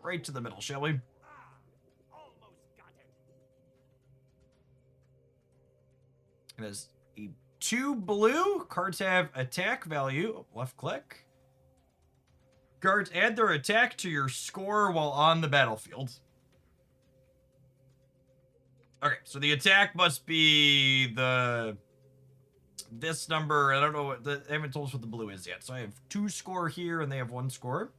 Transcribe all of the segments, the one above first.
Right to the middle, shall we? Almost got it. It is a 2 blue. Cards have attack value. Left click. Cards add their attack to your score while on the battlefield. Okay, so the attack must be this number. I don't know what they haven't told us what the blue is yet. So I have 2 score here, and they have 1 score.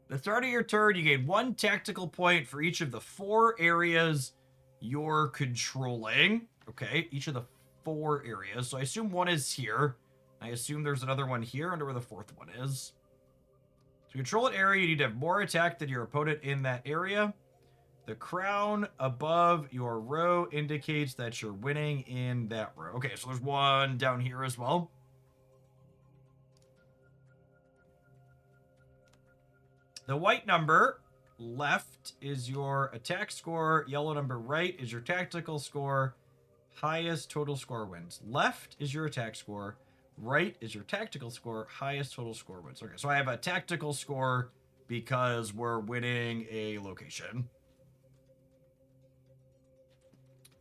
The start of your turn, you gain 1 tactical point for each of the 4 areas you're controlling. Okay, each of the 4 areas. So I assume 1 is here. I assume there's another one here. I wonder where the 4th one is. To control an area, you need to have more attack than your opponent in that area. The crown above your row indicates that you're winning in that row. Okay, so there's 1 down here as well. The white number left is your attack score. Yellow number right is your tactical score. Highest total score wins. Left is your attack score. Right is your tactical score. Highest total score wins. Okay, so I have a tactical score because we're winning a location.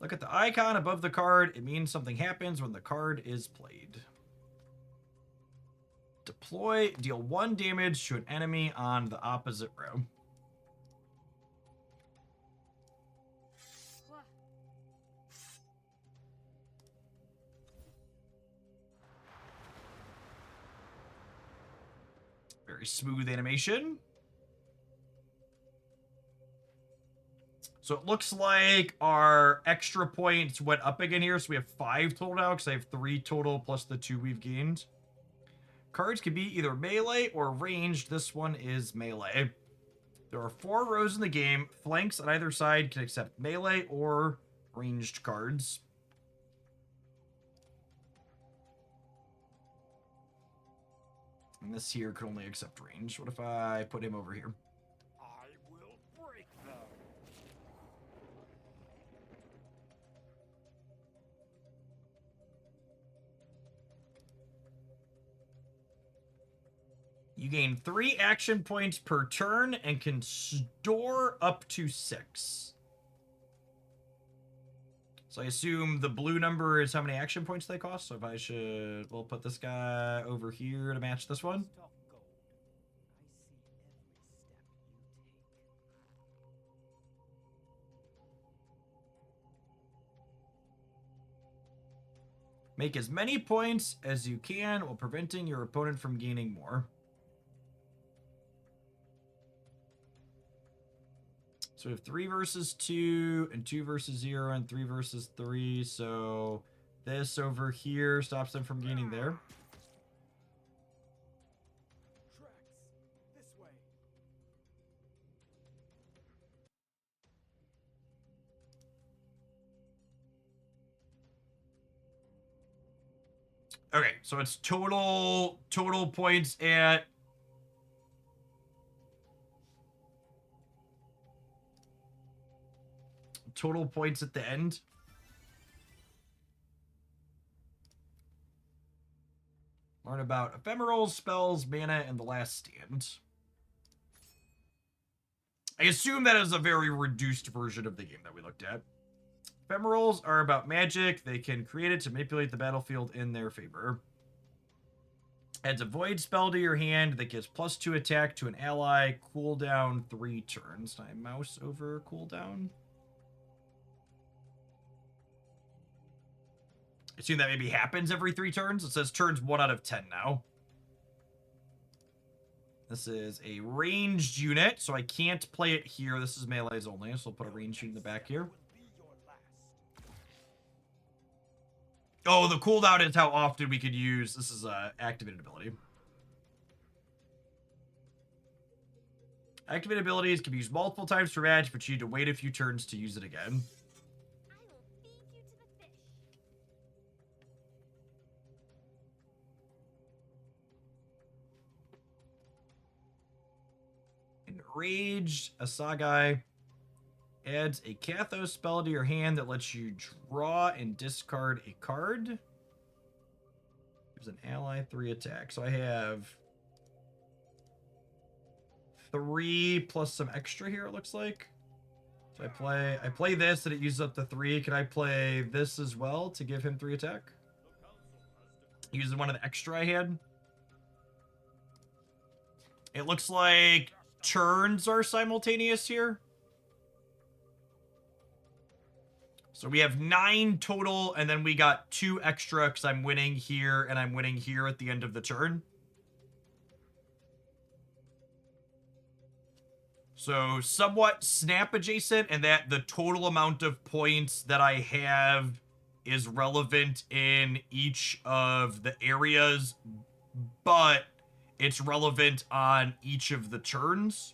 Look at the icon above the card. It means something happens when the card is played. Deploy. Deal 1 damage to an enemy on the opposite row. Very smooth animation. So it looks like our extra points went up again here. So we have 5 total now because I have 3 total plus the 2 we've gained. Cards can be either melee or ranged. This one is melee. There are 4 rows in the game. Flanks on either side can accept melee or ranged cards. And this here can only accept range. What if I put him over here? I will break them. You gain 3 action points per turn and can store up to 6. So I assume the blue number is how many action points they cost. So if I should, we'll put this guy over here to match this one. Stock gold. I see every step you take. Make as many points as you can while preventing your opponent from gaining more. So we have 3 versus 2 and 2 versus 0 and 3 versus 3. So this over here stops them from gaining there. Tracks. This way. Okay, so it's total points at the end. Learn about ephemerals, spells, mana, and the last stand. I assume that is a very reduced version of the game that we looked at. Ephemerals are about magic. They can create it to manipulate the battlefield in their favor. Adds a void spell to your hand that gives +2 attack to an ally. Cooldown 3 turns. Can I mouse over cooldown? I assume that maybe happens every 3 turns. It says turns 1 out of 10 now. This is a ranged unit, so I can't play it here. This is melees only, so I'll put a ranged unit in the back here. Oh, the cooldown is how often we could use. This is a activated ability. Activated abilities can be used multiple times per match, but you need to wait a few turns to use it again. I will feed you to the fish. Enraged Asagai adds a Kathos spell to your hand that lets you draw and discard a card. Gives an ally 3 attack. So I have 3 plus some extra here, it looks like. So I play this and it uses up the 3. Can I play this as well to give him 3 attack? Using one of the extra I had. It looks like turns are simultaneous here. So we have 9 total, and then we got 2 extra because I'm winning here and I'm winning here at the end of the turn. So somewhat snap adjacent, and that the total amount of points that I have is relevant in each of the areas, but it's relevant on each of the turns.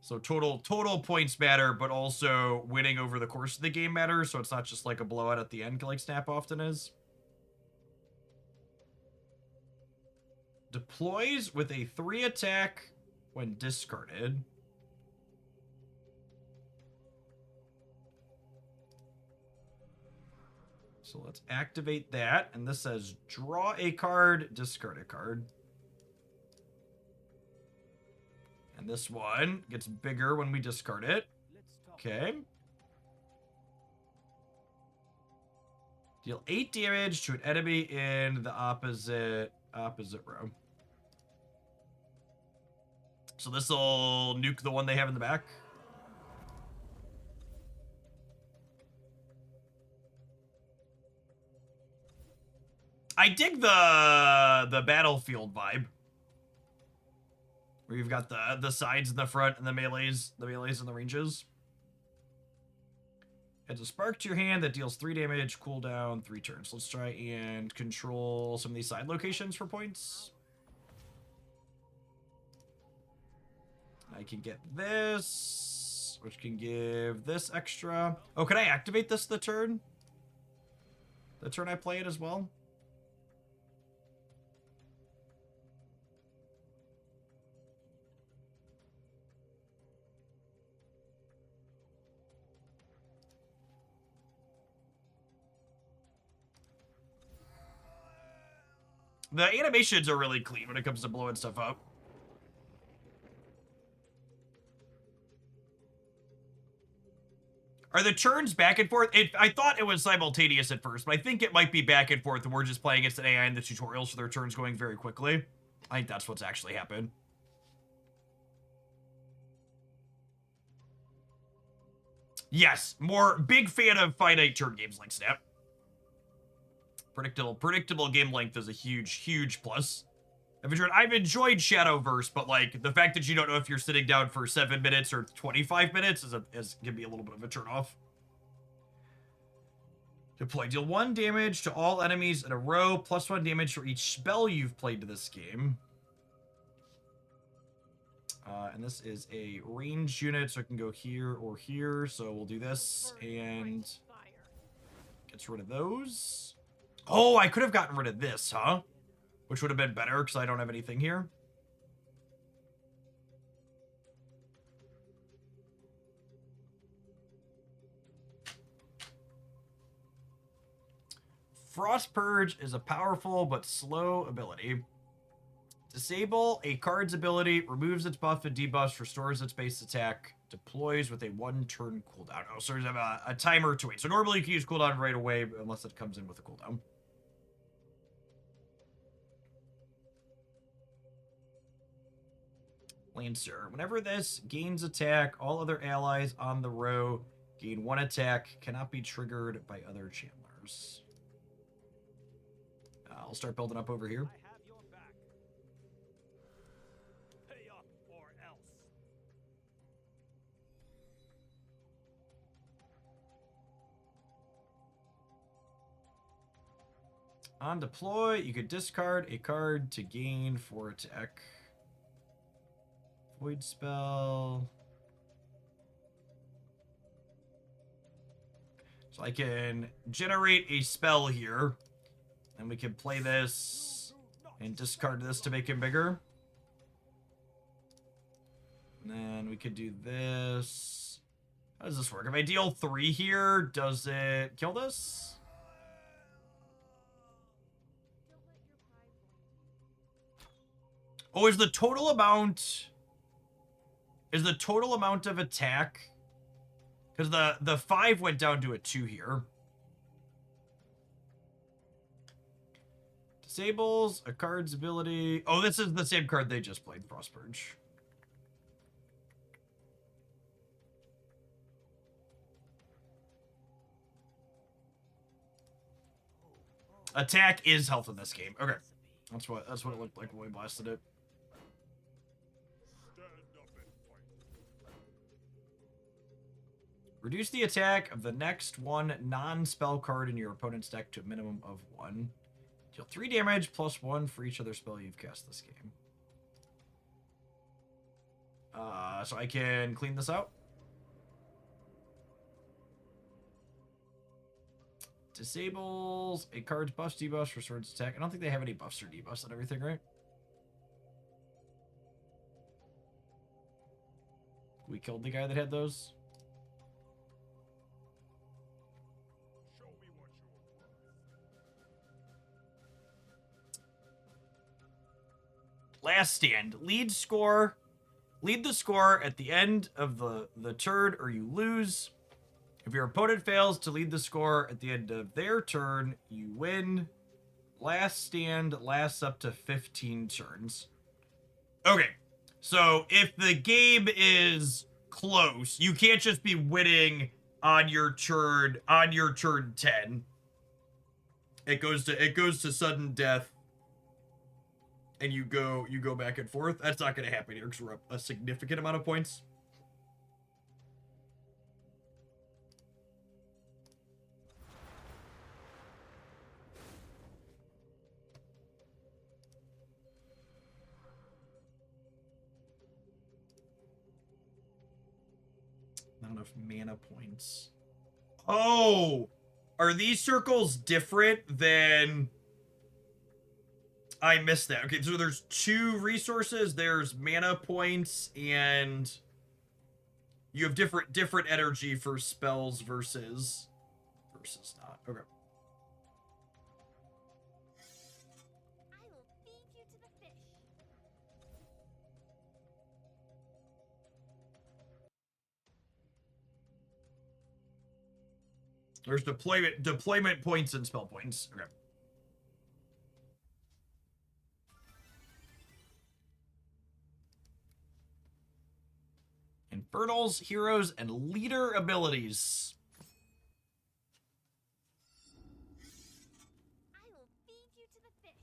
So total points matter, but also winning over the course of the game matters, so it's not just like a blowout at the end like Snap often is. Deploys with a 3 attack when discarded. So let's activate that, and this says draw a card, discard a card. And this one gets bigger when we discard it. Okay. Deal 8 damage to an enemy in the opposite row. So this will nuke the one they have in the back. I dig the battlefield vibe. Where you've got the sides in the front and the melees and the ranges. Adds a spark to your hand that deals 3 damage, cooldown 3 turns. Let's try and control some of these side locations for points. I can get this, which can give this extra. Oh, can I activate this the turn? The turn I play it as well? The animations are really clean when it comes to blowing stuff up. Are the turns back and forth? I thought it was simultaneous at first, but I think it might be back and forth, and we're just playing against an AI in the tutorial, so their turns going very quickly. I think that's what's actually happened. Yes, big fan of finite turn games like Snap. Predictable game length is a huge plus. I've enjoyed Shadowverse, but like the fact that you don't know if you're sitting down for 7 minutes or 25 minutes can be a little bit of a turnoff. Deploy. Deal 1 damage to all enemies in a row, plus 1 damage for each spell you've played to this game. And this is a ranged unit, so it can go here or here. So we'll do this and gets rid of those. Oh, I could have gotten rid of this, huh? Which would have been better because I don't have anything here. Frost Purge is a powerful but slow ability. Disable a card's ability, removes its buff and debuffs, restores its base attack, deploys with a 1-turn cooldown. Oh, so there's a timer to wait. So normally you can use cooldown right away unless it comes in with a cooldown. Lancer. Whenever this gains attack, all other allies on the row gain 1 attack, cannot be triggered by other channelers. I'll start building up over here. I have your back. Pay up or else. On deploy, you could discard a card to gain 4 attack. Void spell. So I can generate a spell here. And we can play this and discard this to make him bigger. And then we could do this. How does this work? If I deal 3 here, does it kill this? Oh, is the total amount Is the total amount of attack... Because the 5 went down to a 2 here. Disables a card's ability... Oh, this is the same card they just played, Frost Purge. Attack is health in this game. Okay. That's what it looked like when we blasted it. Reduce the attack of the next one non-spell card in your opponent's deck to a minimum of 1. Deal 3 damage plus 1 for each other spell you've cast this game. So I can clean this out. Disables a card's buffs, debuffs, restores its attack. I don't think they have any buffs or debuffs on everything, right? We killed the guy that had those. Show me what you're worth. Last stand. Lead the score at the end of the turn, or you lose. If your opponent fails to lead the score at the end of their turn, you win. Last stand lasts up to 15 turns. Okay, so if the game is close, you can't just be winning on your turn 10. It goes to sudden death, and you go back and forth. That's not going to happen here because we're up a significant amount of points. Not enough mana points. Oh! Are these circles different than... I missed that. Okay, so there's 2 resources. There's mana points, and you have different energy for spells versus not. Okay. I will feed you to the fish. There's deployment points and spell points. Okay. Infernals, heroes, and leader abilities. I will feed you to the fish.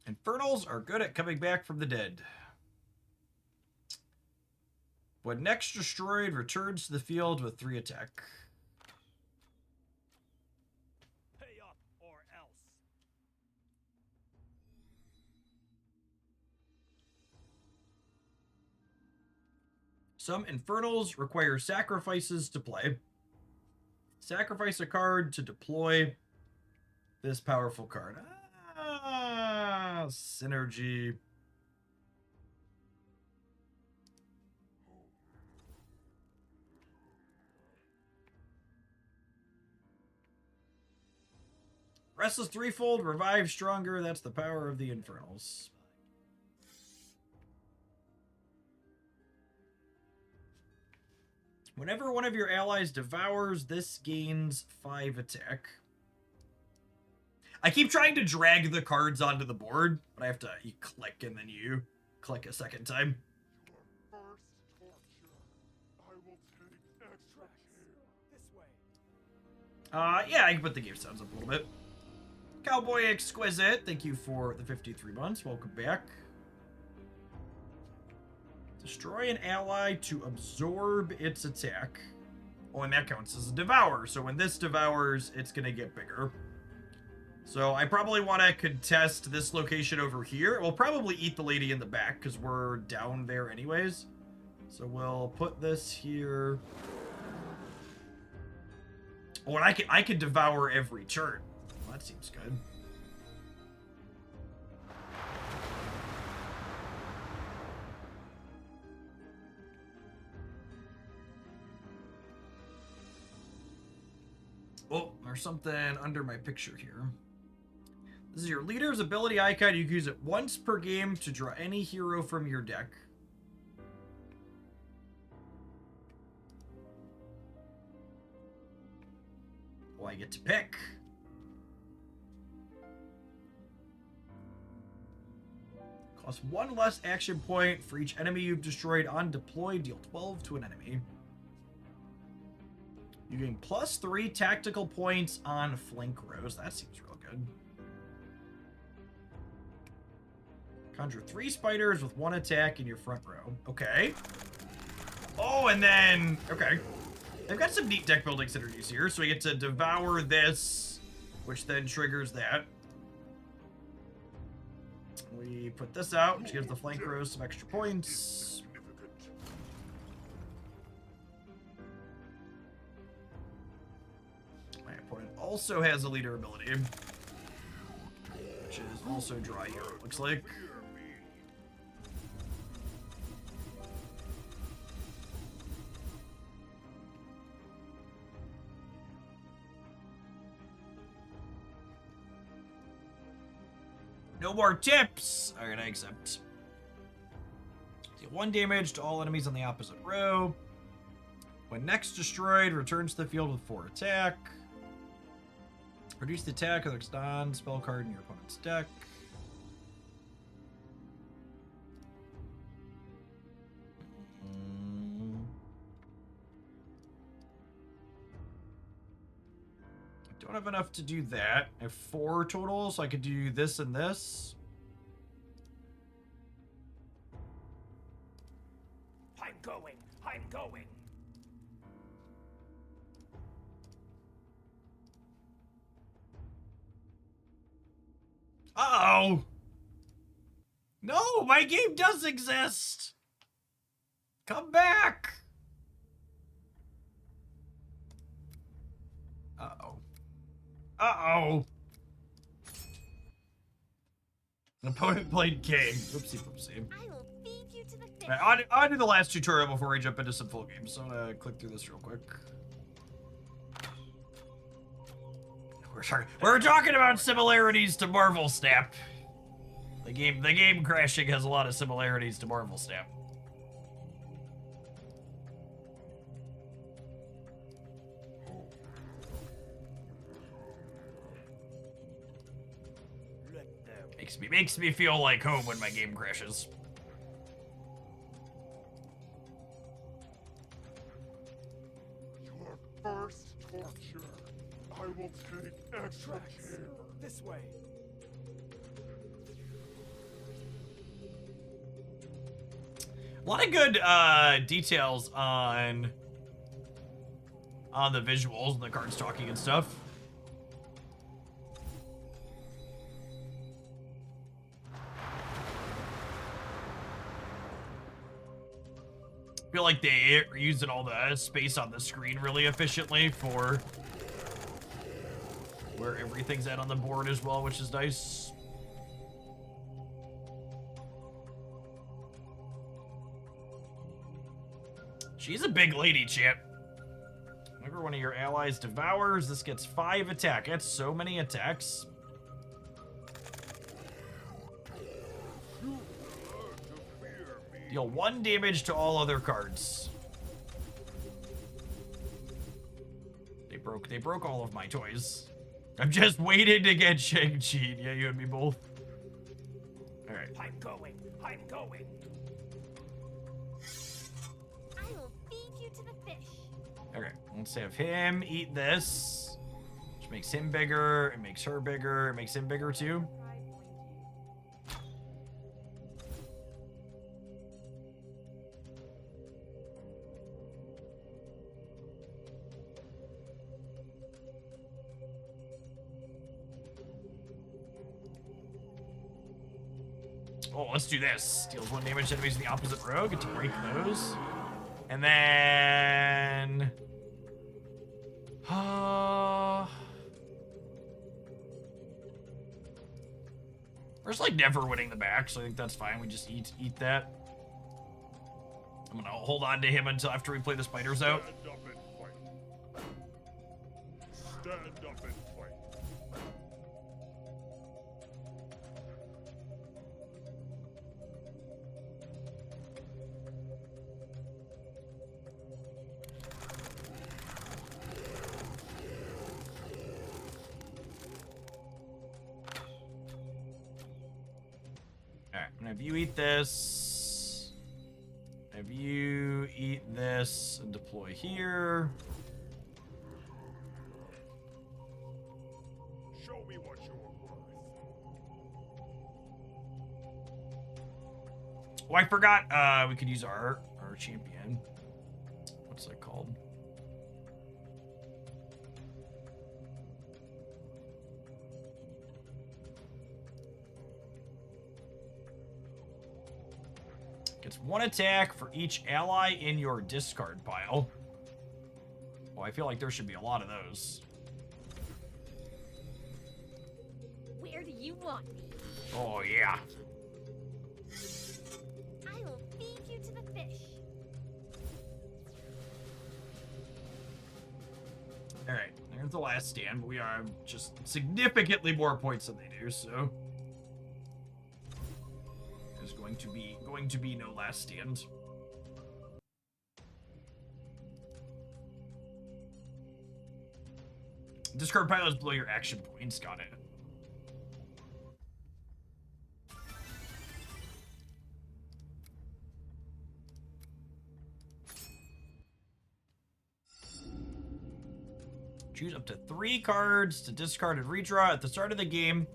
Infernals are good at coming back from the dead. When next destroyed, returns to the field with 3 attack. Pay up or else. Some Infernals require sacrifices to play. Sacrifice a card to deploy this powerful card. Synergy. Restless Threefold, revive stronger. That's the power of the Infernals. Whenever one of your allies devours, this gains 5 attack. I keep trying to drag the cards onto the board, but I have to you click and then you click a second time. Your first torture. I will take extra care. This way. Yeah, I can put the game sounds up a little bit. Cowboy Exquisite, thank you for the 53 months. Welcome back. Destroy an ally to absorb its attack. Oh, and that counts as a devour. So when this devours, it's going to get bigger. So I probably want to contest this location over here. We'll probably eat the lady in the back because we're down there anyways. So we'll put this here. Oh, and I can devour every turn. Well, that seems good. Oh, there's something under my picture here. This is your leader's ability icon. You can use it once per game to draw any hero from your deck. Well, I get to pick. Costs 1 less action point for each enemy you've destroyed on deploy. Deal 12 to an enemy. You gain +3 tactical points on flank rows. That seems real good. Conjure 3 spiders with 1 attack in your front row. Okay. Oh, and then... Okay. They've got some neat deck building synergies here. So we get to devour this, which then triggers that. We put this out, which gives the flank rows some extra points. My opponent also has a leader ability, which is also draw hero, it looks like. No more tips! Alright, I accept. Deal 1 damage to all enemies on the opposite row. When next destroyed, returns to the field with 4 attack. Reduce the attack of the non-spell card in your opponent's deck. Don't have enough to do that. I have 4 total, so I could do this and this. I'm going. I'm going. Uh-oh! No, my game does exist! Come back! Uh-oh. Uh-oh! An opponent played king. Oopsie poopsie. I will feed you to the fish. Alright, I'll do the last tutorial before we jump into some full games, so I'm gonna click through this real quick. We're talking about similarities to Marvel Snap. The game crashing has a lot of similarities to Marvel Snap. Let them. Makes me feel like home when my game crashes. Your first torture. I will take extra Tracks. care. This way. A lot of good details on the visuals and the cards talking and stuff. I feel like they are using all the space on the screen really efficiently for where everything's at on the board as well, which is nice. She's a big lady, champ. Whenever one of your allies devours, this gets 5 attack. That's so many attacks. Deal 1 damage to all other cards. They broke all of my toys. I'm just waiting to get Shang-Chi. Yeah, you and me both. Alright. I'm going. I'm going. I will feed you to the fish. Okay, let's have him eat this. Which makes him bigger. It makes her bigger. It makes him bigger too. Oh, let's do this. Deals 1 damage to enemies in the opposite row. Get to break those. And then... we're just like never winning the back, so I think that's fine. We just eat that. I'm gonna hold on to him until after we play the spiders out. Stand up and fight. Stand up and fight. Have you eat this. Have you eat this and deploy here. Show me what you're worth. Oh, I forgot. We could use our champion. What's that called? Gets 1 attack for each ally in your discard pile. Oh, I feel like there should be a lot of those. Where do you want me? Oh, yeah. I will feed you to the fish. All right, there's the last stand, but we are just significantly more points than they do, so there's going to be no last stand. Discard pile is below your action points. Got it. Choose up to 3 cards to discard and redraw at the start of the game.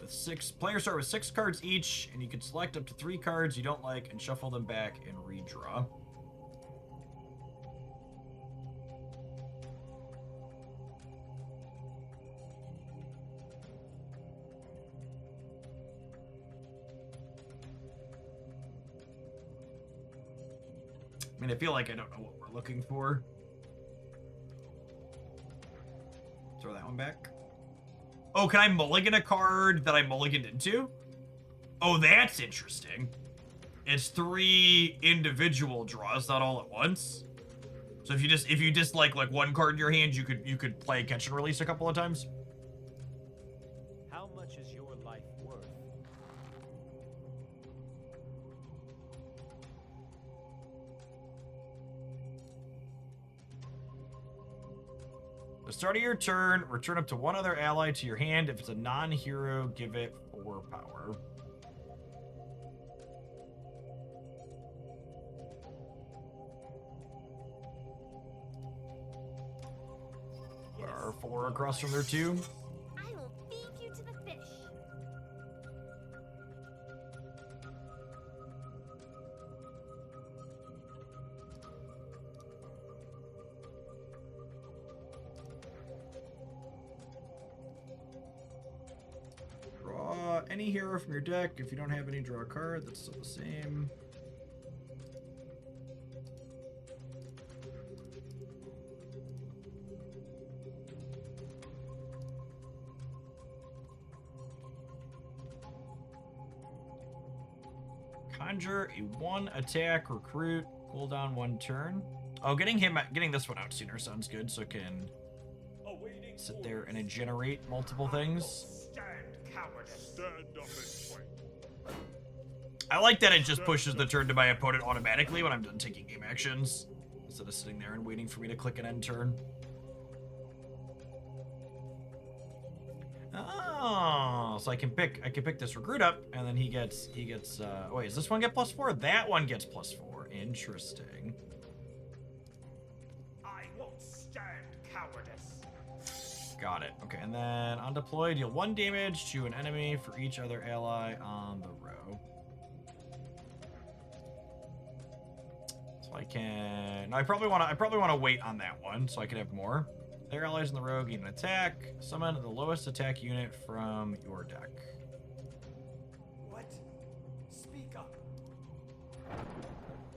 With 6 players start with 6 cards each, and you can select up to 3 cards you don't like and shuffle them back and redraw. I mean, I feel like I don't know what we're looking for. Throw that one back. Oh, can I mulligan a card that I mulliganed into? Oh, that's interesting. It's 3 individual draws, not all at once. So if you just like one card in your hand, you could play catch and release a couple of times. How much is your life worth? At the start of your turn, return up to 1 other ally to your hand. If it's a non-hero, give it 4 power. There are 4 across from there too. I will feed you to the fish. Draw any hero from your deck. If you don't have any, draw a card. That's still the same. Conjure a 1 attack recruit. Cooldown 1 turn. Oh, getting this one out sooner sounds good, so it can sit there and generate multiple things. Stand up and fight. I like that it just pushes the turn to my opponent automatically when I'm done taking game actions, instead of sitting there and waiting for me to click an end turn. Oh, so I can pick this recruit up, and then he gets wait, does this one get +4? That one gets +4. Interesting. I won't stand cowardice. Got it. Okay, and then on deploy, deal 1 damage to an enemy for each other ally on the row. So I can. No, I probably want to wait on that one so I can have more. Their allies in the row gain an attack. Summon the lowest attack unit from your deck. What? Speak up.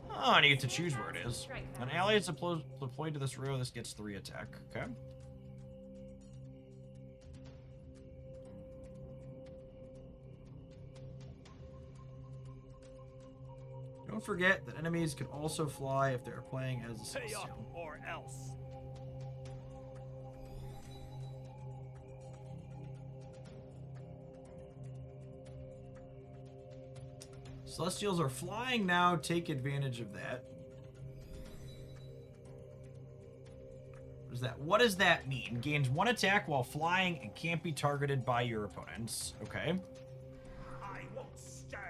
Oh, and you get to choose where it is. An ally is deployed to this row. This gets 3 attack. Okay. Don't forget that enemies can also fly if they are playing as a Pay up Celestial. or else. Celestials are flying now. Take advantage of that. What does that mean? Gains 1 attack while flying and can't be targeted by your opponents. Okay. I won't stand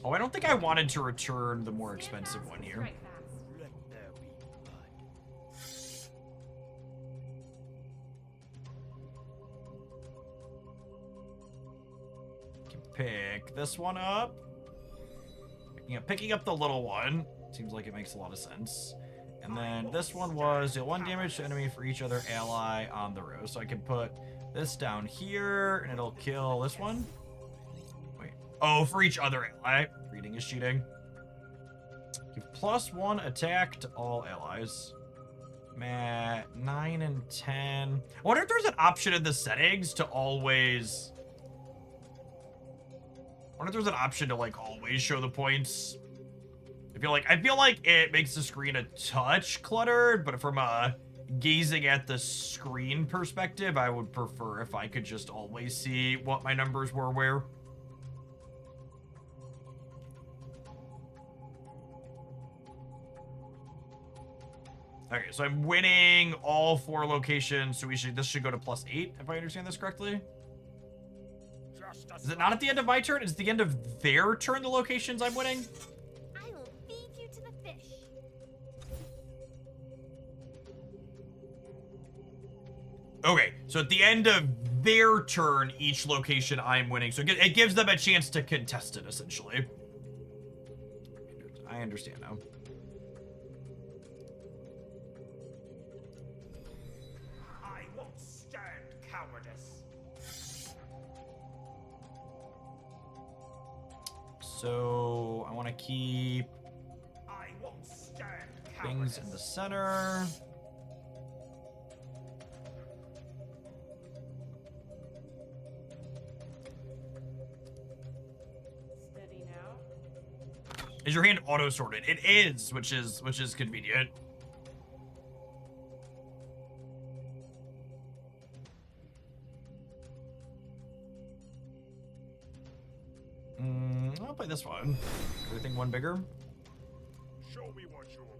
Oh, I don't think I wanted to return the more expensive one here. Strike fast. Let there be blood. Can pick this one up. Picking up the little one seems like it makes a lot of sense. And then this one was deal 1 damage to enemy for each other ally on the row. So I can put this down here, and it'll kill this one. Wait. Oh, for each other ally. Reading is cheating. Give +1 attack to all allies. 9 and 10. I wonder if there's an option in the settings to always... I wonder if there's an option to, like, always show the points. I feel like it makes the screen a touch cluttered, but from a gazing at the screen perspective, I would prefer if I could just always see what my numbers were where. Okay, so I'm winning all 4 locations, so this should go to +8, if I understand this correctly. Is it not at the end of my turn? Is it the end of their turn, the locations I'm winning? I will feed you to the fish. Okay, so at the end of their turn, each location I'm winning. So it gives them a chance to contest it, essentially. I understand now. I won't stand cowardice. So I want to keep I won't stand things in the center. Steady now. Is your hand auto sorted? It is, which is convenient. I'll play this one. Everything one bigger. Show me what you're worth.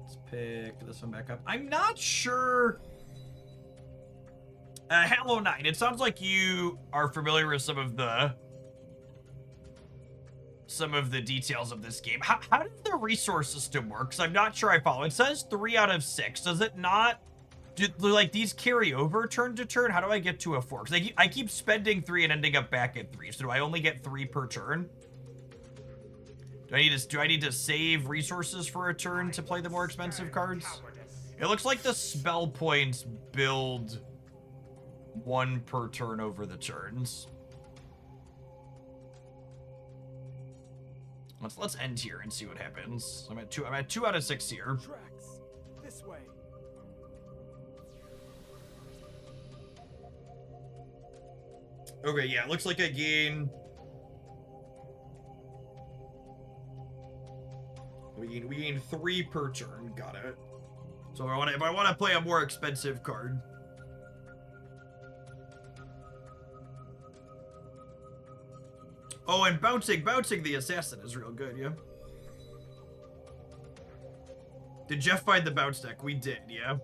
Let's pick this one back up. I'm not sure. Hello 9. It sounds like you are familiar with some of the details of this game. How does the resource system work? Because I'm not sure I follow. It says 3 out of 6. Does it not? Do like these carry over turn to turn? How do I get to a 4? Because I keep spending 3 and ending up back at 3. So do I only get 3 per turn? Do I need to save resources for a turn to play the more expensive cards? It looks like the spell points build 1 per turn over the turns. Let's end here and see what happens. I'm at 2 out of 6 here. Tracks. This way. Okay, yeah, it looks like I gain. We gain 3 per turn. Got it. So if I want to play a more expensive card. Oh, and bouncing the assassin is real good, yeah. Did Jeff find the bounce deck? We did, yeah.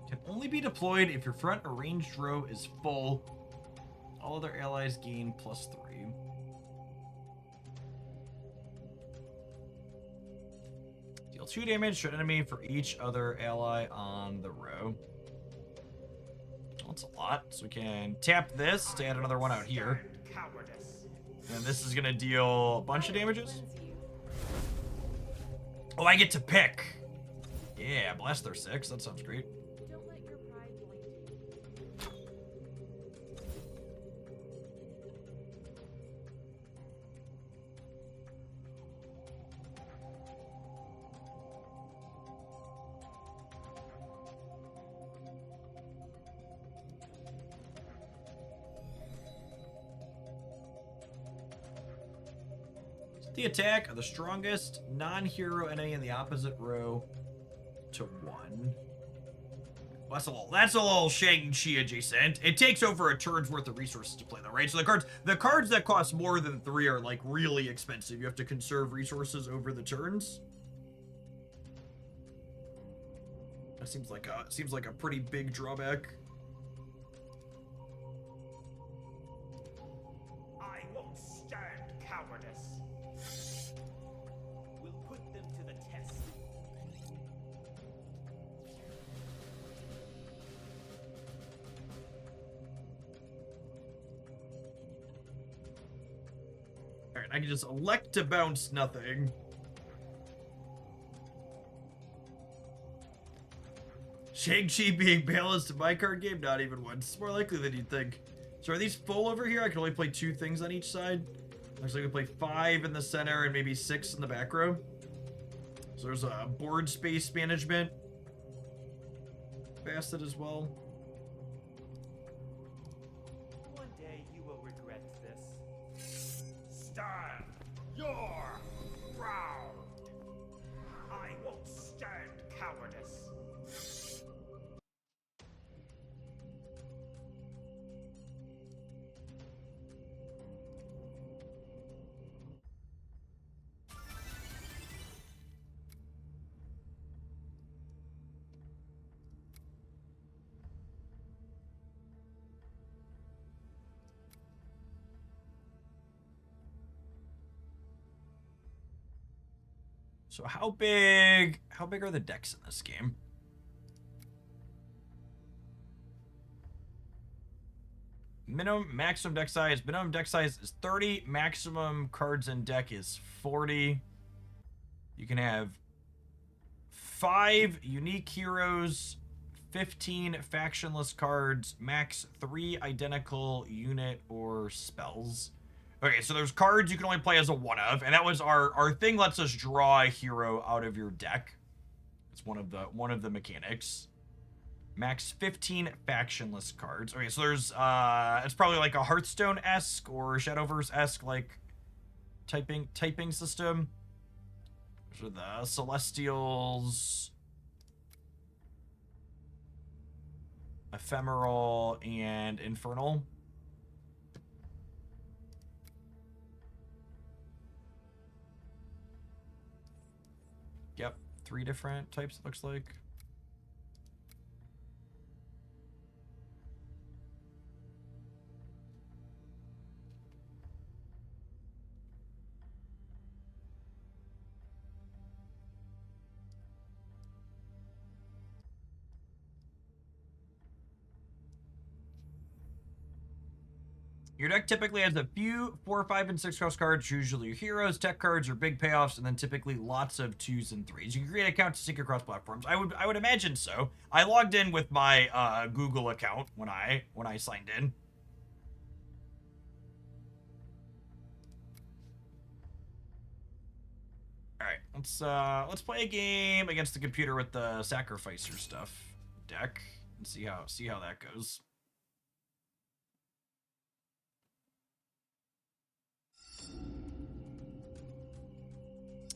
Can only be deployed if your front arranged row is full. All other allies gain +3. Deal 2 damage to an enemy for each other ally on the row. That's a lot. So we can tap this to add another one out here. And this is going to deal a bunch of damages. Cleanse you. Oh, I get to pick. Yeah, blast their 6. That sounds great. Don't let your pride blind you. The attack of the strongest non-hero enemy in the opposite row to 1. Well, that's a little Shang-Chi adjacent. It takes over a turn's worth of resources to play though, right? So the cards that cost more than 3 are like really expensive. You have to conserve resources over the turns. That seems like a pretty big drawback. I won't stand cowardice. We'll put them to the test. Alright, I can just elect to bounce nothing. Shang-Chi being balanced in my card game? Not even once. It's more likely than you'd think. So are these full over here? I can only play 2 things on each side. Looks like we play 5 in the center and maybe 6 in the back row. So there's a board space management facet as well. One day you will regret this. Stand your ground. I won't stand cowardice. So how big are the decks in this game? Maximum deck size. Minimum deck size is 30. Maximum cards in deck is 40. You can have 5 unique heroes, 15 factionless cards, max 3 identical unit or spells. Okay, so there's cards you can only play as a one of, and that was our thing lets us draw a hero out of your deck. It's one of the mechanics. Max 15 factionless cards. Okay, so there's it's probably like a Hearthstone-esque or Shadowverse-esque like typing system. Those are the Celestials, Ephemeral, and Infernal. Yep, 3 different types, it looks like. Your deck typically has a few 4, 5, and 6 cost cards, usually your heroes, tech cards, or big payoffs, and then typically lots of 2s and 3s. You can create accounts to sync across platforms. I would imagine so. I logged in with my Google account when I signed in. All right, let's play a game against the computer with the sacrificer stuff deck and see how that goes.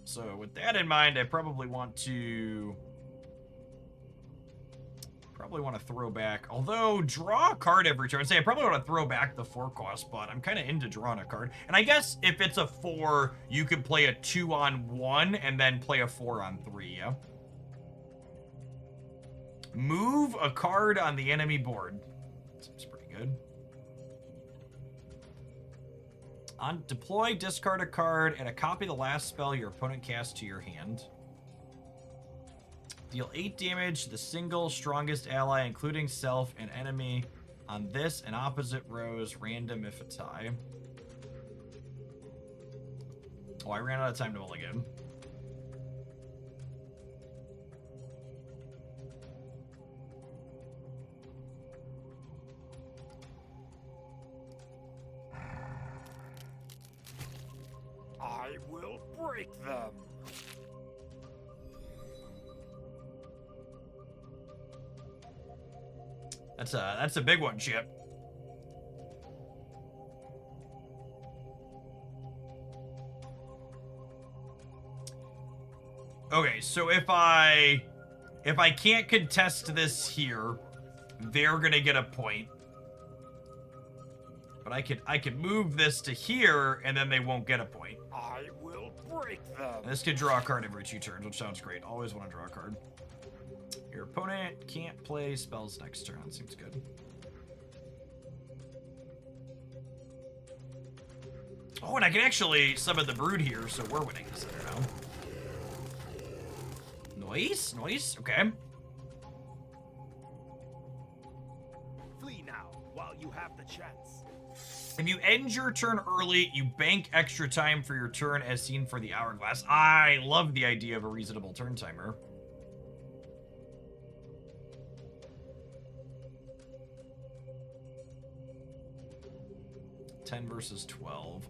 So with that in mind, I probably want to throw back. Although draw a card every turn. Say I probably want to throw back the 4 cost, but I'm kind of into drawing a card. And I guess if it's a 4, you could play a 2 on 1 and then play a 4 on 3. Yeah. Move a card on the enemy board. Seems pretty good. On deploy, discard a card, and a copy of the last spell your opponent casts to your hand. Deal 8 damage to the single strongest ally, including self and enemy, on this and opposite rows, random if it's high. Oh, I ran out of time to mulligan. I will break them. That's a big one, Chip. Okay, so if I if I can't contest this here, they're gonna get a point. But I could move this to here, and then they won't get a point. I will break them. And this could draw a card every 2 turns, which sounds great. Always want to draw a card. Your opponent can't play spells next turn. That seems good. Oh, and I can actually summon the Brood here, so we're winning this center now. Nice, nice, okay. Flee now while you have the chance. If you end your turn early, you bank extra time for your turn as seen for the hourglass. I love the idea of a reasonable turn timer. $10 versus 12.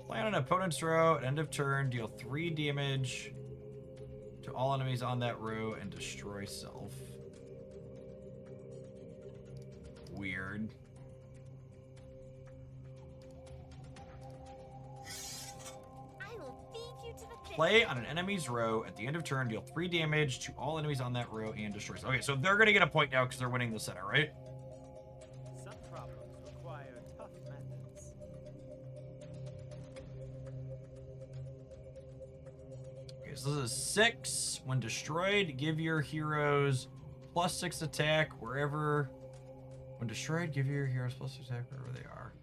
Play on an opponent's row at end of turn, deal 3 damage to all enemies on that row and destroy self. Weird. I will feed you to the fish. Play on an enemy's row at the end of turn, deal 3 damage to all enemies on that row and destroy self. Okay, so they're gonna get a point now because they're winning the center, right? Some problems require tough methods. Okay, so this is 6. When destroyed, give your heroes +6 attack wherever. When destroyed, give your heroes +6 attack wherever they are.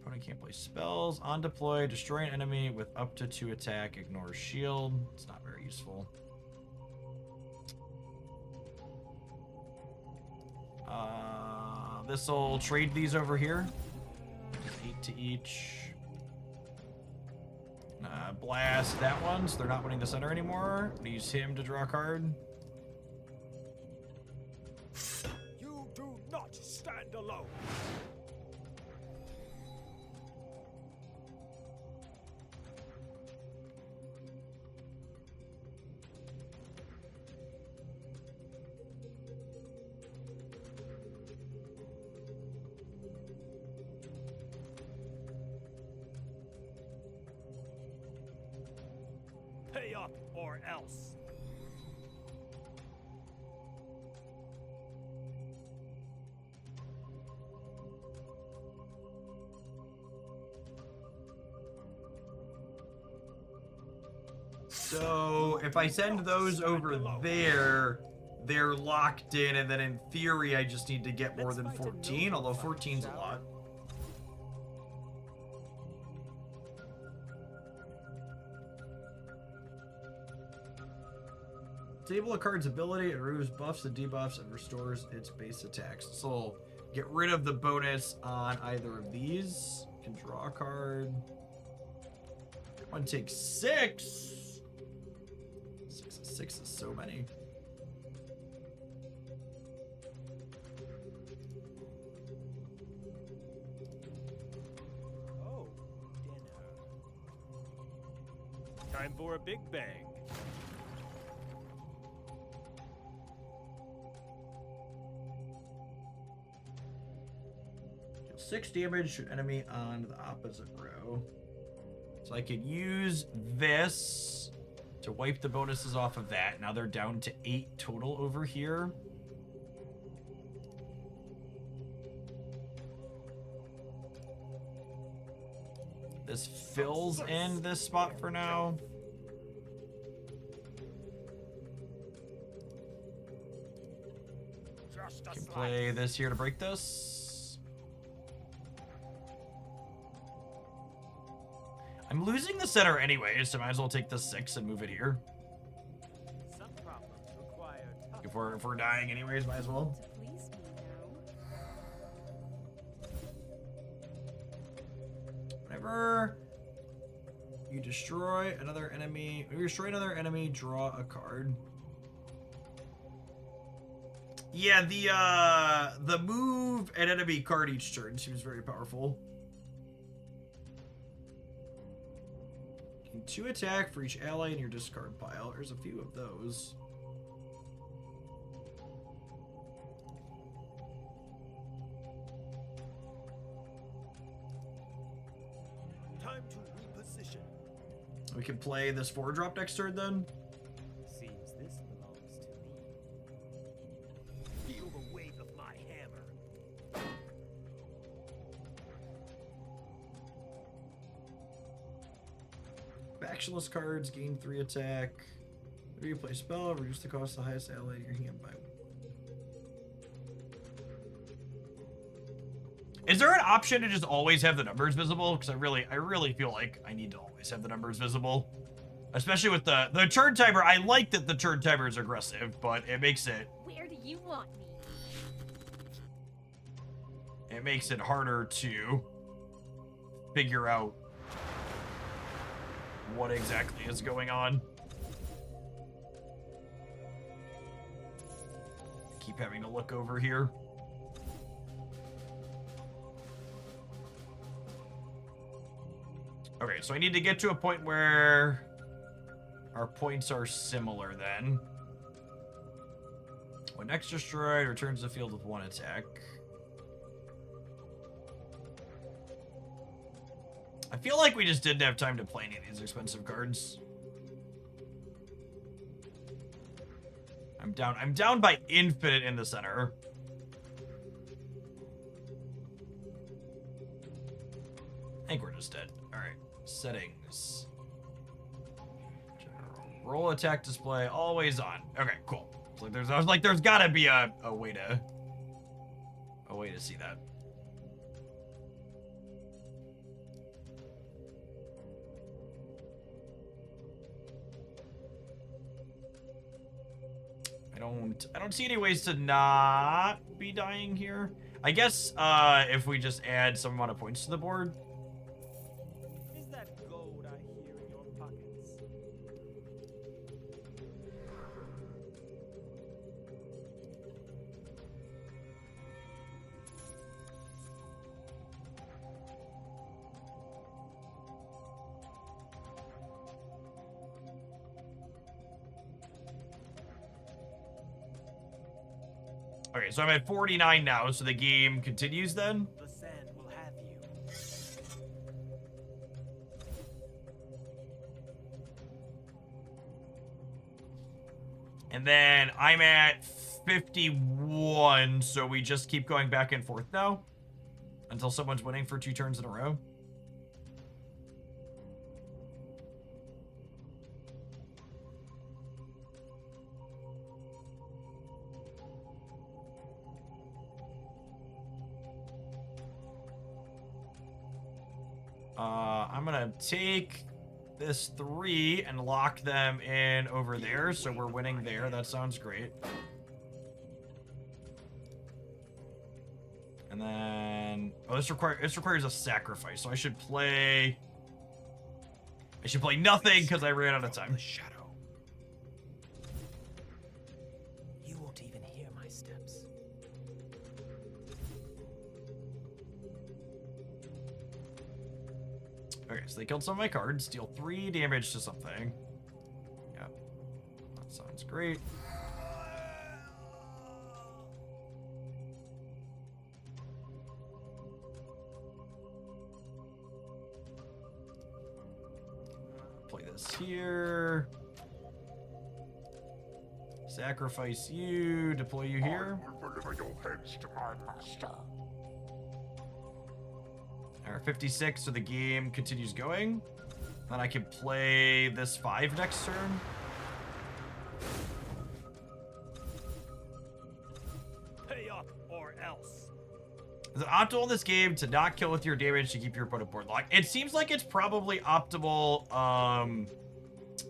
Opponent can't play spells. On deploy, destroy an enemy with up to 2 attack. Ignore shield. It's not very useful. This'll trade these over here. 8 to each. Blast that one, so they're not winning the center anymore. Use him to draw a card. You do not stand alone. Pay up or else. So if I send those over there, they're locked in, and then in theory I just need to get more than 14, although 14's a lot. Table a card's ability, it removes buffs and debuffs and restores its base attacks. So get rid of the bonus on either of these. Can draw a card. One takes 6. 6 is so many. Oh, dinner. Time for a big bang. Deal 6 damage to an enemy on the opposite row. So I could use this to wipe the bonuses off of that. Now they're down to 8 total over here. This fills in this spot for now. Just a Can slice. play this here to break this. I'm losing the center anyways, so might as well take the 6 and move it here. Some problems require tough If we're dying anyways, might as well. To please me now. Whenever you destroy another enemy, draw a card. Yeah, the move an enemy card each turn seems very powerful. Gain 2 attack for each ally in your discard pile. There's a few of those. Time to reposition. We can play this 4-drop next turn then. Seems this belongs to me. Feel the weight of my hammer. Actionless cards gain 3 attack. Whenever you play a spell, reduce the cost of the highest ally in your hand by 1. Is there an option to just always have the numbers visible? Because I really feel like I need to always have the numbers visible. Especially with the turn timer. I like that the turn timer is aggressive, but it makes it Where do you want me? harder to figure out what exactly is going on. Keep having to look over here. Okay, so I need to get to a point where our points are similar then. When next destroyed, returns the field with 1 attack. I feel like we just didn't have time to play any of these expensive cards. I'm down by infinite in the center. I think we're just dead. Alright. Settings. General. Roll attack display always on. Okay, cool. So I was like, there's gotta be a way to see that. I don't see any ways to not be dying here. I guess if we just add some amount of points to the board. Is that gold I hear in your pockets? Okay, so I'm at 49 now, so the game continues then? The sand will have you. And then I'm at 51, so we just keep going back and forth now? Until someone's winning for 2 turns in a row? I'm gonna take this 3 and lock them in over there, so we're winning there. That sounds great. And then, oh, this requires a sacrifice, so I should play nothing because I ran out of time. The shadow. You won't even hear my steps. Okay, so they killed some of my cards, deal 3 damage to something. Yep, that sounds great. Play this here. Sacrifice you, deploy you here. I will deliver your heads to my master. Alright, 56, so the game continues going. Then I can play this 5 next turn. Pay up or else. Is it optimal in this game to not kill with your damage to keep your opponent board locked? It seems like it's probably optimal,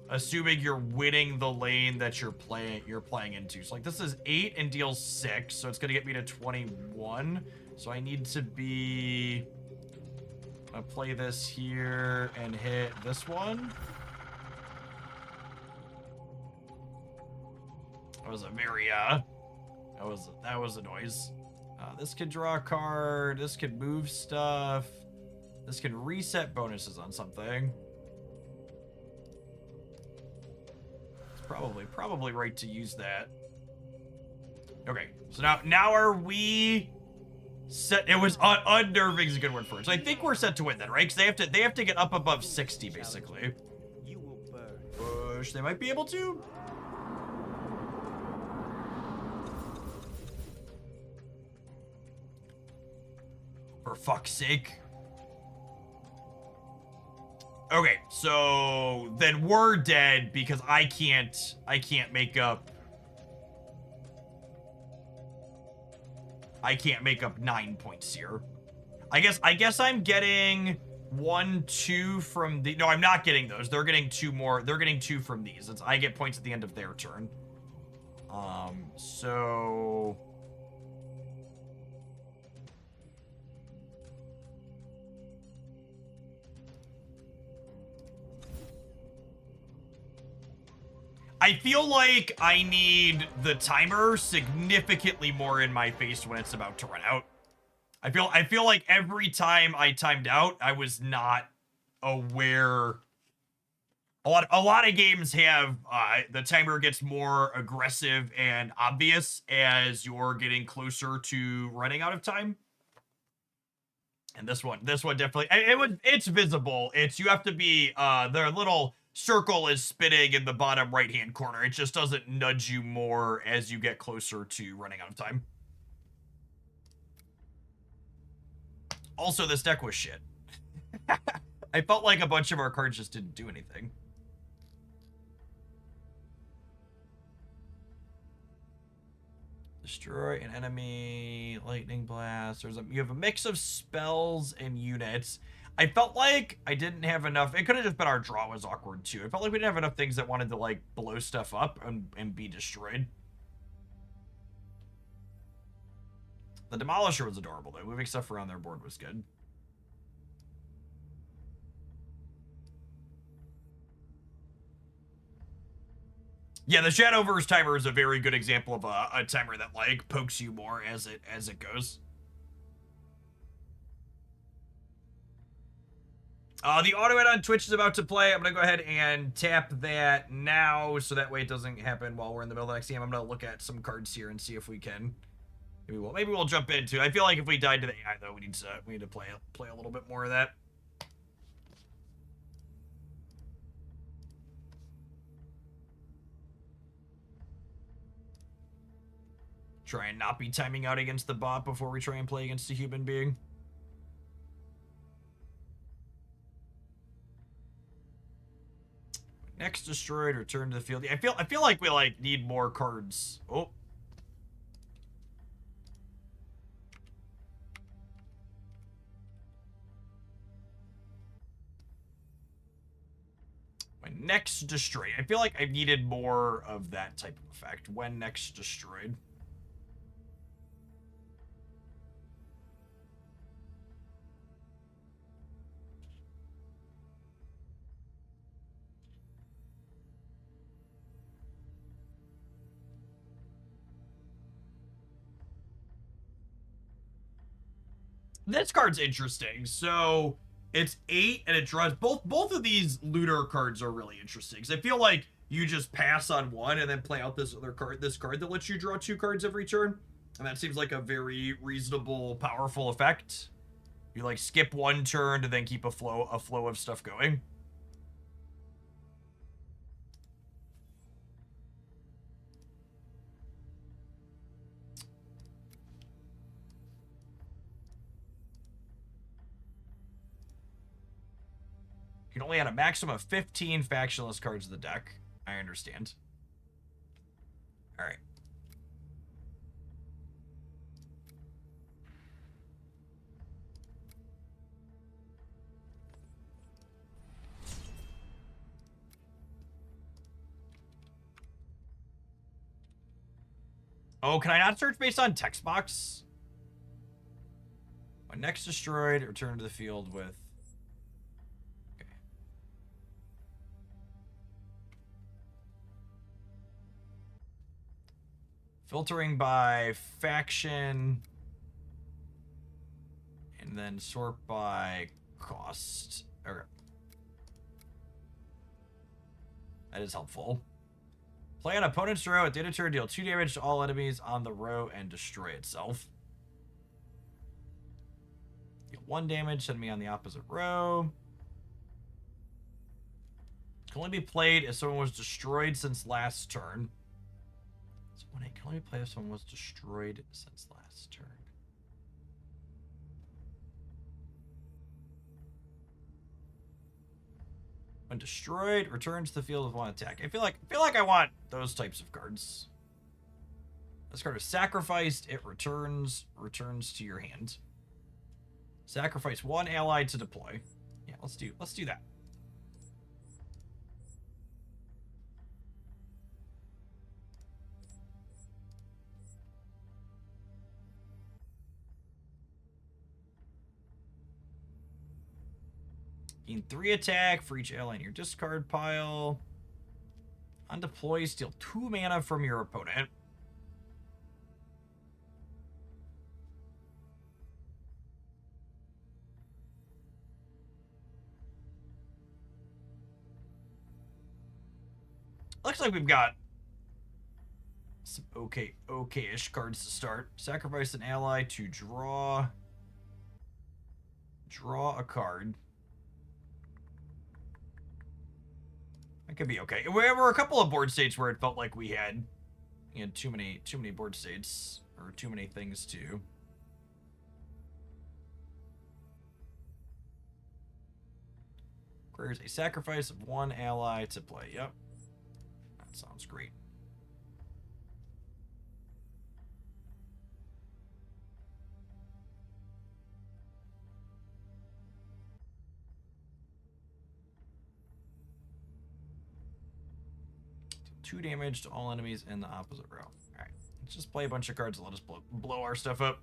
assuming you're winning the lane that you're playing into. So like this is 8 and deals 6, so it's gonna get me to 21. So I need to be... I'll play this here and hit this one. That was a very that was a noise. This could draw a card. This could move stuff. This can reset bonuses on something. It's probably right to use that. Okay, so now are we set? It was unnerving is a good word for it. So I think we're set to win then, right? Because they have to get up above 60 basically. You push, they might be able to. For fuck's sake. Okay, so then we're dead because I can't make up 9 points here. I guess I'm getting 1, 2 from the, no, I'm not getting those. They're getting 2 more. They're getting 2 from these. I get points at the end of their turn. So I feel like I need the timer significantly more in my face when it's about to run out. I feel like every time I timed out, I was not aware. A lot of games have the timer gets more aggressive and obvious as you're getting closer to running out of time. And this one definitely, it's visible. You have to be, the little circle is spinning in the bottom right-hand corner. It just doesn't nudge you more as you get closer to running out of time. Also, this deck was shit. I felt like a bunch of our cards just didn't do anything. Destroy an enemy, lightning blast. You have a mix of spells and units. I felt like I didn't have enough. It could have just been our draw was awkward too. I felt like we didn't have enough things that wanted to like blow stuff up and be destroyed. The Demolisher was adorable though. Moving stuff around their board was good. Yeah, the Shadowverse timer is a very good example of a timer that like pokes you more as it goes. The auto ad on Twitch is about to play. I'm gonna go ahead and tap that now, so that way it doesn't happen while we're in the middle of the next game. I'm gonna look at some cards here and see if we can. Maybe we'll jump into. I feel like if we died to the AI though, we need to play a little bit more of that. Try and not be timing out against the bot before we try and play against a human being. Next destroyed, return to the field. I feel like we like need more cards. Oh. When next destroyed. I feel like I needed more of that type of effect. When next destroyed. This card's interesting. So it's 8 and it draws both of these looter cards are really interesting. Because I feel like you just pass on one and then play out this card that lets you draw 2 cards every turn. And that seems like a very reasonable, powerful effect. You like skip one turn to then keep a flow of stuff going. You can only add a maximum of 15 factionless cards to the deck. I understand. All right. Oh, can I not search based on text box? When next destroyed, return to the field with... Okay. Filtering by faction. And then sort by cost. Okay. That is helpful. Play on opponent's row. At the end of turn, deal 2 damage to all enemies on the row and destroy itself. Deal 1 damage, send me on the opposite row. Can only be played if someone was destroyed since last turn. So 1-8 can only be played if someone was destroyed since last turn. When destroyed, return to the field with 1 attack. I feel like I want those types of cards. This card is sacrificed. It returns to your hand. Sacrifice 1 ally to deploy. Yeah, let's do that. Gain 3 attack for each ally in your discard pile. On deploy, steal 2 mana from your opponent. Looks like we've got some okay-ish cards to start. Sacrifice an ally to draw a card. That could be okay. There were a couple of board states where it felt like we had too many board states, or too many things to. Requires a sacrifice of 1 ally to play. Yep. That sounds great. Two damage to all enemies in the opposite row. Alright. Let's just play a bunch of cards and let us blow our stuff up.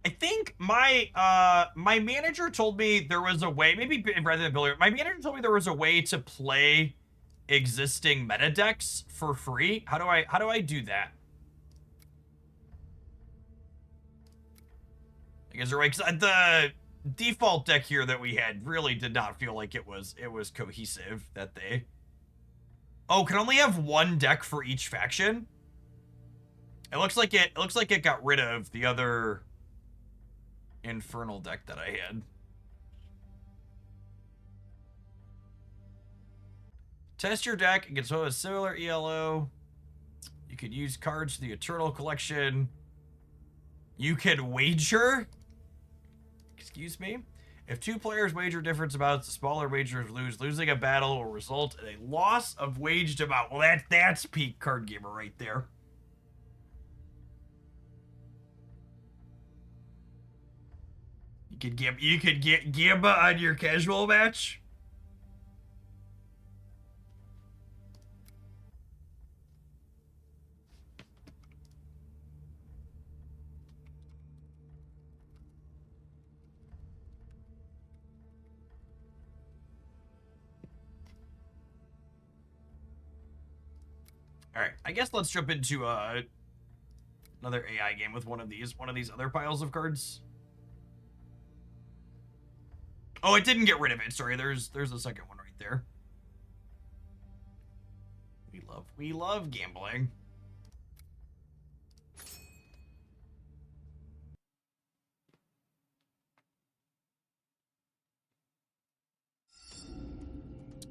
I think my manager told me there was a way, maybe rather than Billy, my manager told me there was a way to play existing meta decks for free. How do I do that? Like, is there a way? 'Cause the default deck here that we had really did not feel like it was cohesive. That they can only have 1 deck for each faction. It looks like it got rid of the other Infernal deck that I had. Test your deck against a similar ELO. You could use cards from the Eternal Collection. You can wager. Excuse me. If 2 players wager different amounts, the smaller wagers lose. Losing a battle will result in a loss of waged amount. Well, that's peak card gamer right there. You could get Gamba on your casual match. All right, I guess let's jump into another AI game with one of these other piles of cards. Oh, it didn't get rid of it. Sorry, there's a second one right there. We love gambling.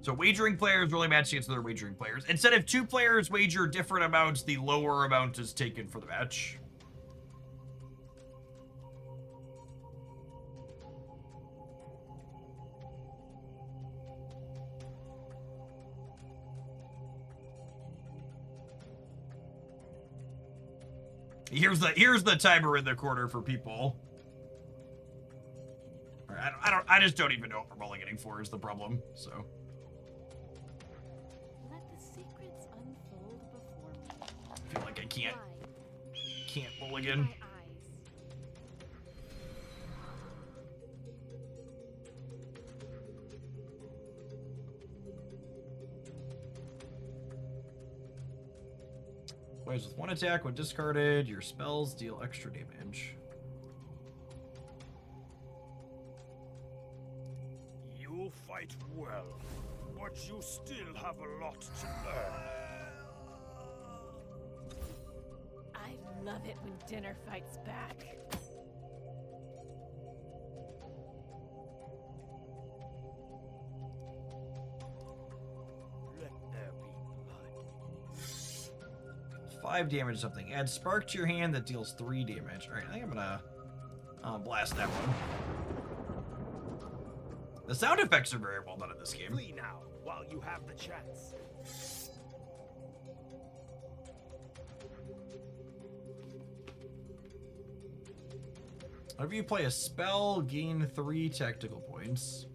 So wagering players really match against other wagering players. Instead of 2 players wager different amounts, the lower amount is taken for the match. Here's the timer in the corner for people. All right, I just don't even know what we're rolling getting for is the problem. So. Let the secrets unfold before me. I feel like I can't roll My again. eyes. Plays with 1 attack when discarded. Your spells deal extra damage. You fight well. But you still have a lot to learn. I love it when dinner fights back. Let there be blood. 5 damage or something. Add spark to your hand that deals 3 damage. Alright, I think I'm gonna blast that one. The sound effects are very well done in this game. Flee now, while you have the chance. Whenever you play a spell, gain 3 tactical points.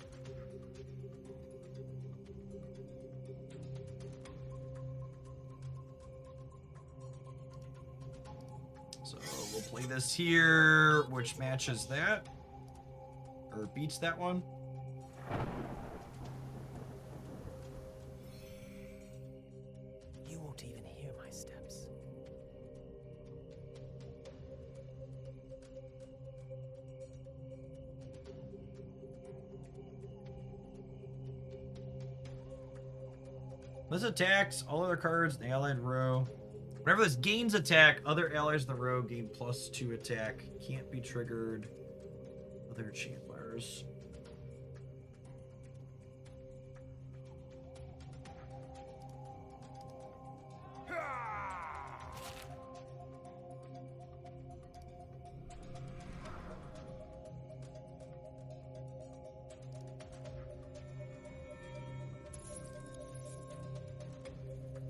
So we'll play this here, which matches that. Or beats that one. You won't even hear my steps. This attacks all other cards in the allied row. Whenever this gains attack, other allies in the row gain +2 attack. Can't be triggered. Other champions.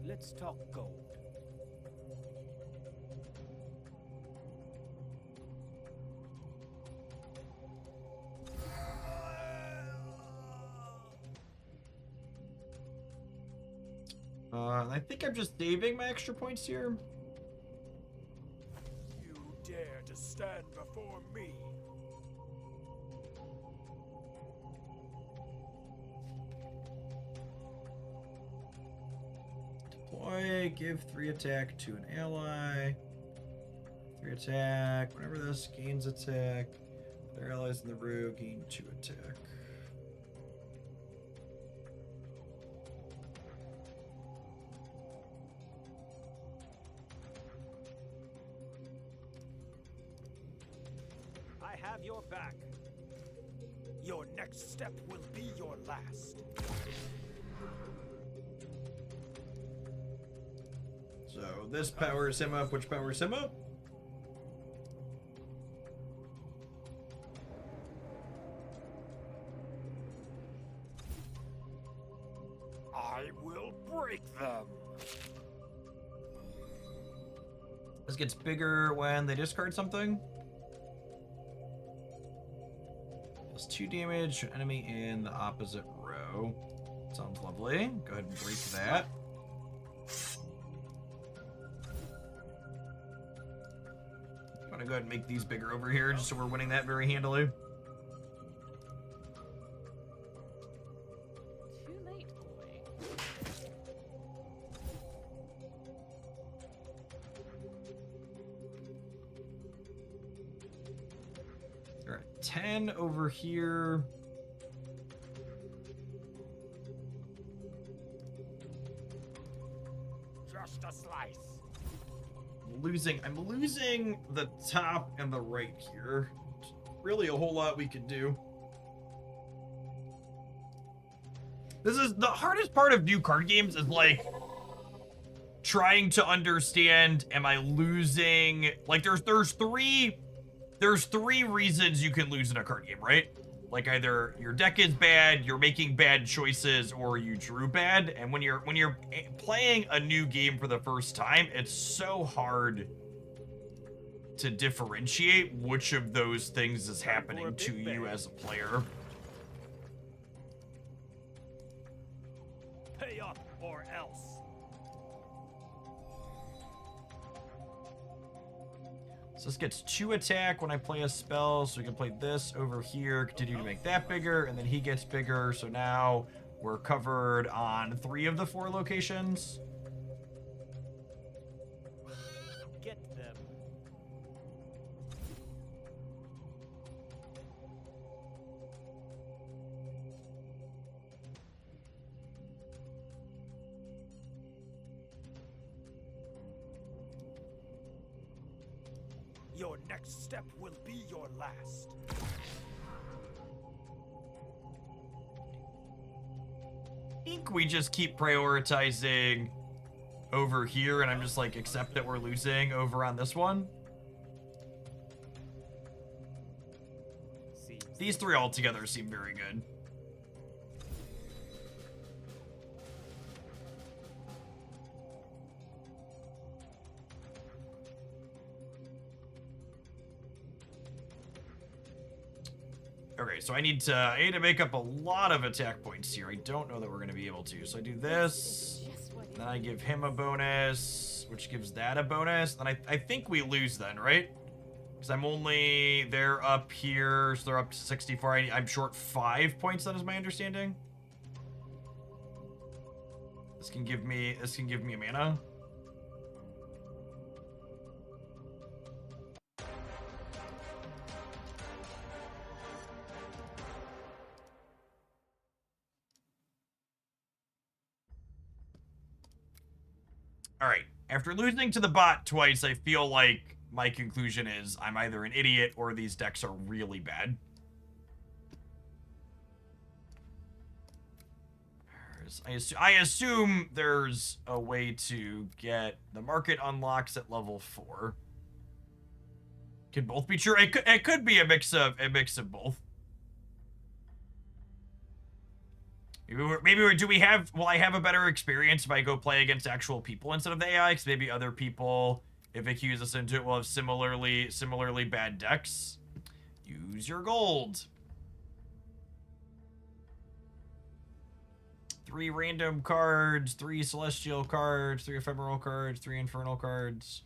Let's talk gold. I think I'm just saving my extra points here. You dare to stand before me? Deploy, give 3 attack to an ally. 3 attack. Whenever this gains attack, their allies in the row gain 2 attack. I have your back. Your next step will be your last. So this powers him up, which powers him up. I will break them. This gets bigger when they discard something. Deals 2 damage to an enemy in the opposite row. Sounds lovely. Go ahead and break that. I'm gonna go ahead and make these bigger over here, just so we're winning that very handily. Too late, boy. All right, 10 over here. Just a slice. I'm losing the top and the right here. Really a whole lot we could do. This is the hardest part of new card games, is like trying to understand, am I losing, like there's three reasons you can lose in a card game, right? Like either your deck is bad, you're making bad choices, or you drew bad. And when you're playing a new game for the first time, it's so hard to differentiate which of those things is happening to you as a player. Pay up or else. So this gets 2 attack when I play a spell, so we can play this over here, continue to make that bigger, and then he gets bigger, so now we're covered on 3 of the 4 locations. Get them. Your next step will be your last. I think we just keep prioritizing over here, and I'm just like, accept that we're losing over on this one. These three all together seem very good. Okay, so I need to make up a lot of attack points here. I don't know that we're gonna be able to. So I do this, then I give him a bonus, which gives that a bonus. Then I think we lose then, right? Because they're up here, so they're up to 64. I'm short 5 points, that is my understanding. This can give me a mana. All right, after losing to the bot twice, I feel like my conclusion is I'm either an idiot or these decks are really bad. I assume there's a way to get the market unlocks at level 4. Could both be true. It could be a mix of both. Will I have a better experience if I go play against actual people instead of the AI? Because maybe other people, if it cues us into it, will have similarly bad decks. Use your gold. 3 random cards, 3 celestial cards, 3 ephemeral cards, 3 infernal cards.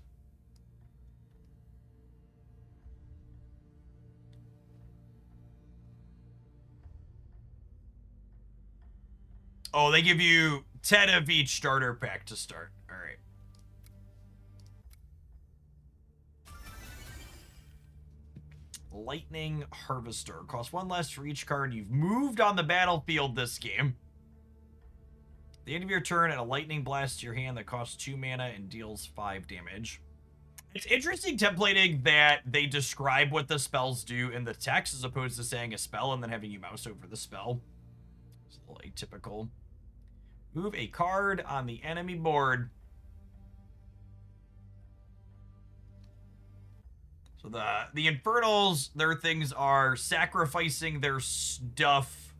Oh, they give you 10 of each starter pack to start. All right. Lightning Harvester. Costs 1 less for each card you've moved on the battlefield this game. At the end of your turn, add a lightning blast to your hand that costs 2 mana and deals 5 damage. It's interesting templating that they describe what the spells do in the text as opposed to saying a spell and then having you mouse over the spell. It's a little atypical. Move a card on the enemy board. So the Infernals, their things are sacrificing their stuff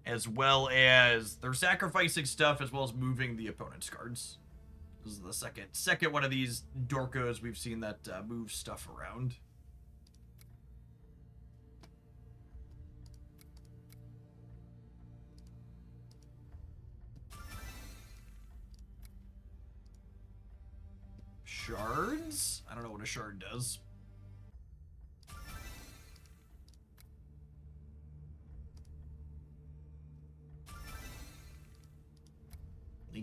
as well as moving the opponent's cards. This is the second one of these Dorkos we've seen that moves stuff around. Shards? I don't know what a shard does. We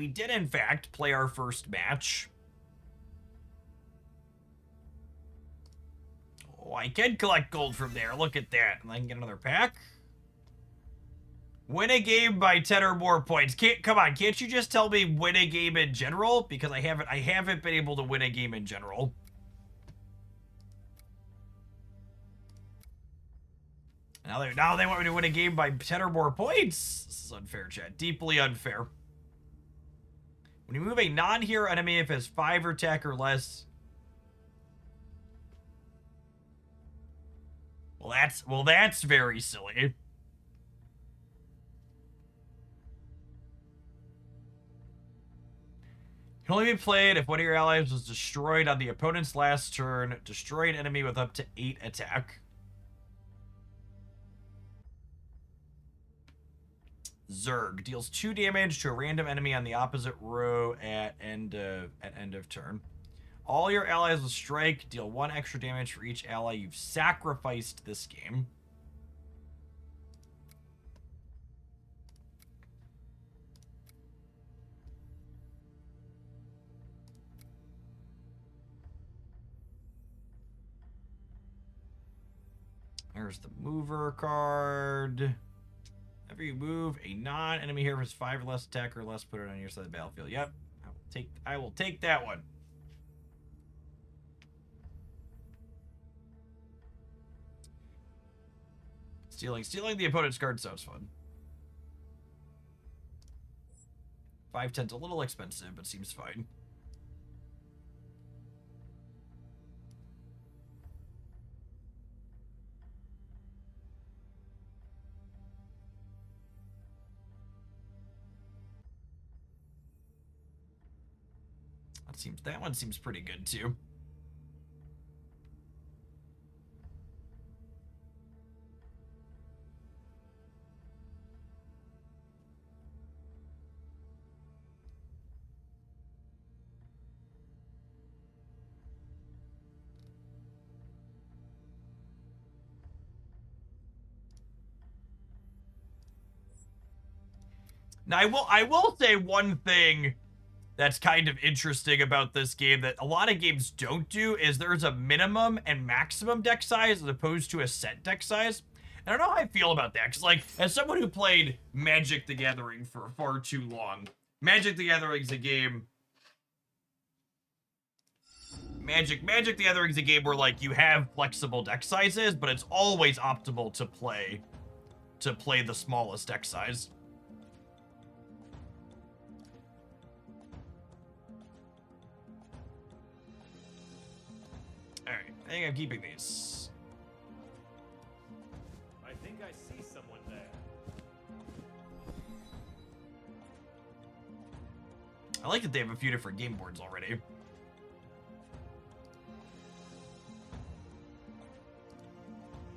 did in fact play our first match. Oh, I can collect gold from there. Look at that. And I can get another pack. Win a game by 10 or more points. Come on, can't you just tell me win a game in general? Because I haven't been able to win a game in general. Now they want me to win a game by 10 or more points. This is unfair, chat. Deeply unfair. When you move a non-hero enemy, if it has 5 attack or less. Well, that's very silly. Can only be played if one of your allies was destroyed on the opponent's last turn. Destroy an enemy with up to 8 attack. Zerg deals 2 damage to a random enemy on the opposite row at end of turn. All your allies with strike deal 1 extra damage for each ally you've sacrificed this game. There's the mover card. Whenever you move a non-enemy hero has 5 or less attack or less, put it on your side of the battlefield. Yep. I will take that one. Stealing the opponent's card sounds fun. 5/10's a little expensive, but seems fine. That one seems pretty good too. Now I will say one thing that's kind of interesting about this game that a lot of games don't do is there's a minimum and maximum deck size as opposed to a set deck size. And I don't know how I feel about that, because like, as someone who played Magic the Gathering for far too long, Magic the Gathering's a game... Magic the Gathering's a game where like you have flexible deck sizes, but it's always optimal to play the smallest deck size. Alright, I think I'm keeping these. I think I see someone there. I like that they have a few different game boards already.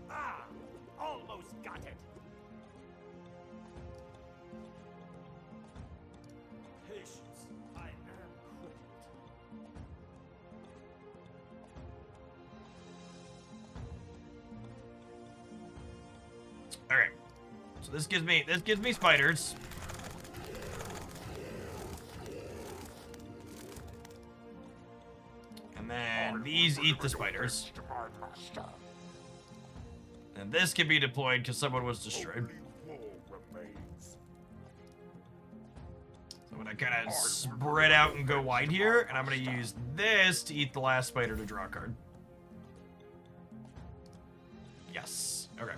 Ah! Almost got it! Patience. I am crippled. Alright. So this gives me spiders. And then these eat the spiders. And this can be deployed because someone was destroyed. So I'm gonna kind of spread out and go wide here, and I'm gonna use this to eat the last spider to draw a card. Yes. Okay.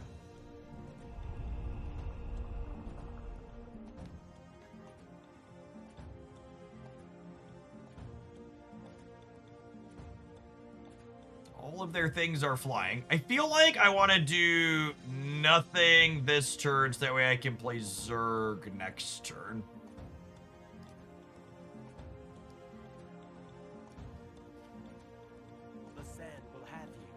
All of their things are flying. I feel like I want to do nothing this turn, so that way I can play Zerg next turn. The sand will have you.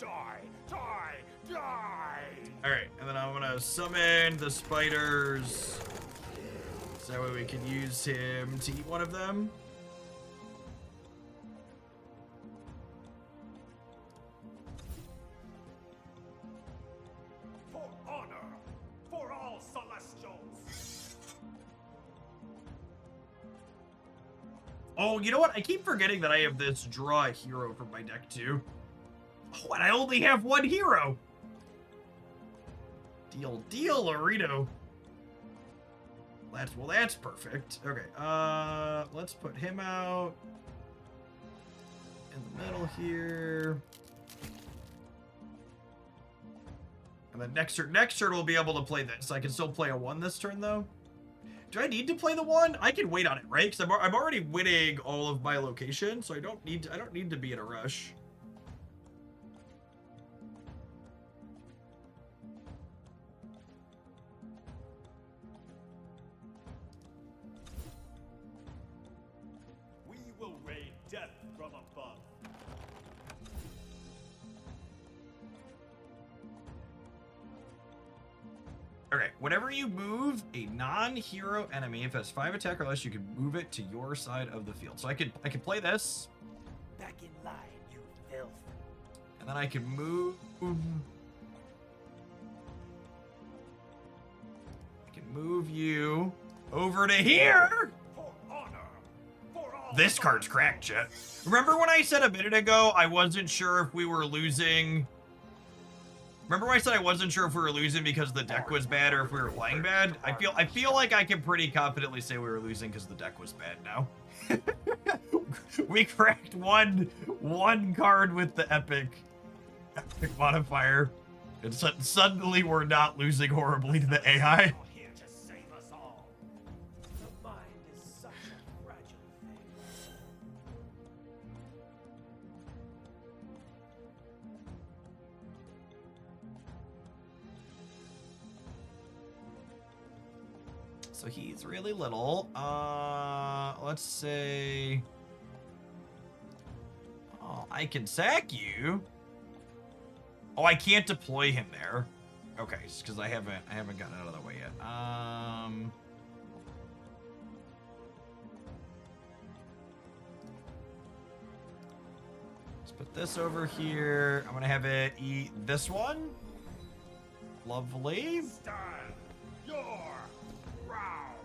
Die! Die! Die! Alright, and then I'm gonna summon the spiders. So that way we can use him to eat one of them. For honor! For all Celestials! Oh, you know what? I keep forgetting that I have this draw a hero from my deck too. Oh, and I only have one hero! Deal, Larito. That's perfect. Okay, let's put him out in the middle here. And then next turn we'll be able to play this. I can still play a 1 this turn though. Do I need to play the 1? I can wait on it, right? Because I'm already winning all of my locations, so I don't need to be in a rush. We will rain death from above. Okay, whenever you move a non-hero enemy, if it has 5 attack or less, you can move it to your side of the field. So I could play this, Back in line, you filth. and then I can move. I can move you over to here. For honor! For all This card's cracked, Jet. Remember when I said a minute ago I wasn't sure if we were losing Remember when I said I wasn't sure if we were losing because the deck was bad or if we were playing bad? I feel like I can pretty confidently say we were losing because the deck was bad now. We cracked one card with the epic modifier, and suddenly we're not losing horribly to the AI. You're here to save us all. The mind is such a fragile thing. So he's really little. Let's say, oh, I can sack you. Oh, I can't deploy him there. Okay, because I haven't gotten out of the way yet. Let's put this over here. I'm gonna have it eat this one. Lovely. Stand your ground.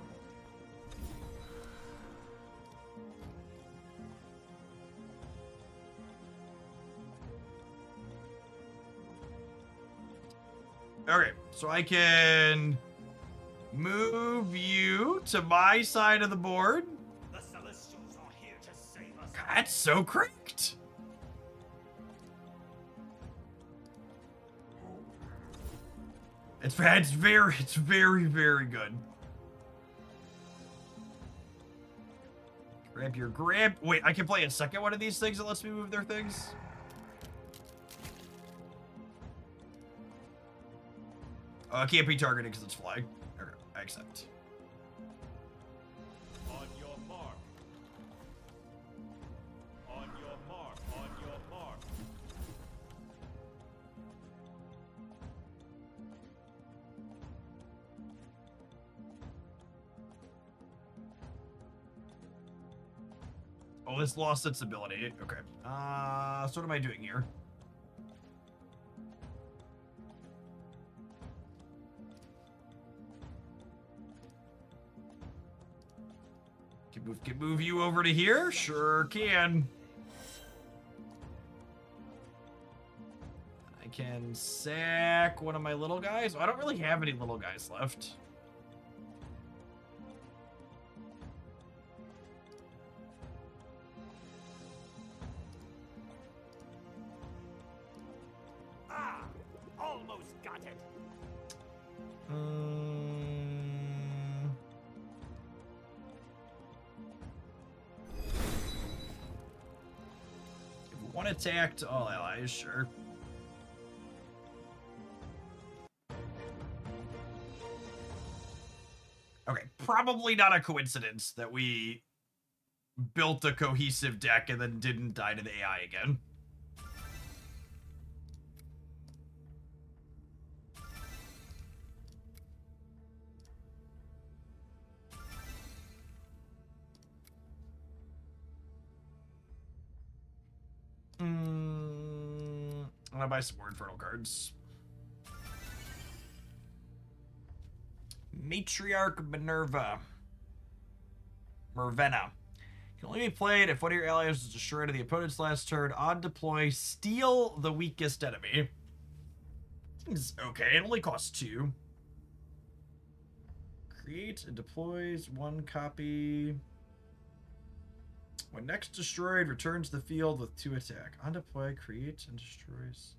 Okay, so I can move you to my side of the board. The Celestials are here to save us. That's so correct. It's very, very good. Grab. Wait, I can play a second one of these things that lets me move their things? It can't be targeted because it's flying. Okay, I accept. On your mark. On your mark. On your mark. Oh, this lost its ability. Okay. So what am I doing here? Can move you over to here? Sure can. I can sack one of my little guys. I don't really have any little guys left. Ah! Almost got it. If one attacked all allies, sure. Okay, probably not a coincidence that we built a cohesive deck and then didn't die to the AI again. I'm gonna buy some more Infernal cards. Matriarch Minerva. Mervena. Can only be played if one of your allies is destroyed at the opponent's last turn. On deploy, steal the weakest enemy. Seems okay. It only costs 2. Create and deploys 1 copy. When next destroyed, returns to the field with 2 attack. On deploy, create and destroys.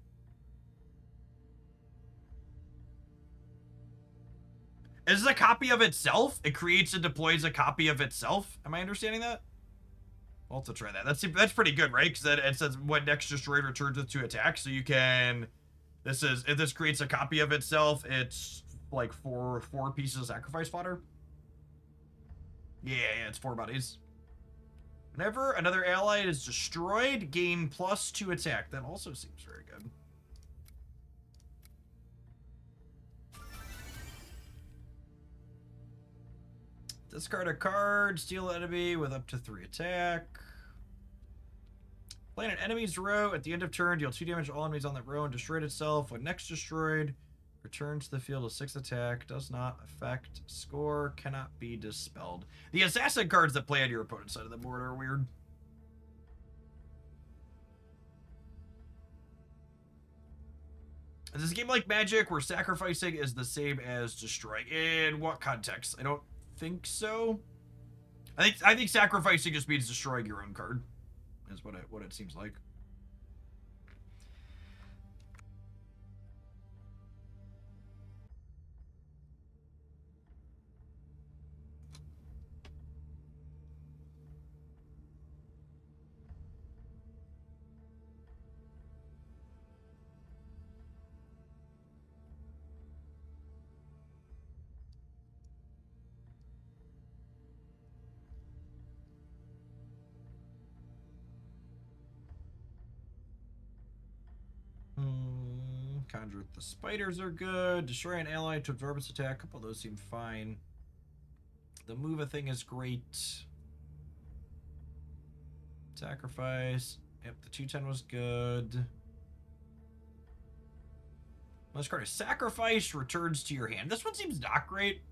Is this a copy of itself? It creates and deploys a copy of itself? Am I understanding that? We'll have to try that. That's pretty good, right? Because it says when next destroyed, returns with 2 attacks. So you can... If this creates a copy of itself, it's like 4 pieces of sacrifice fodder. Yeah, it's 4 bodies. Whenever another ally is destroyed, gain +2 attack. That also seems very good. Discard a card, steal an enemy with up to 3 attack. Play an enemy's row. At the end of turn, deal 2 damage to all enemies on that row and destroy it itself. When next destroyed, return to the field with 6 attack. Does not affect score. Cannot be dispelled. The assassin cards that play on your opponent's side of the board are weird. Is this game like Magic where sacrificing is the same as destroying? In what context? I don't think so. I think sacrificing just means destroying your own card. Is what it seems like. Conjure with the spiders are good. Destroy an ally to absorb its attack. A couple of those seem fine. The move a thing is great. Sacrifice. Yep, the 210 was good. This card is sacrificed, returns to your hand. This one seems not great.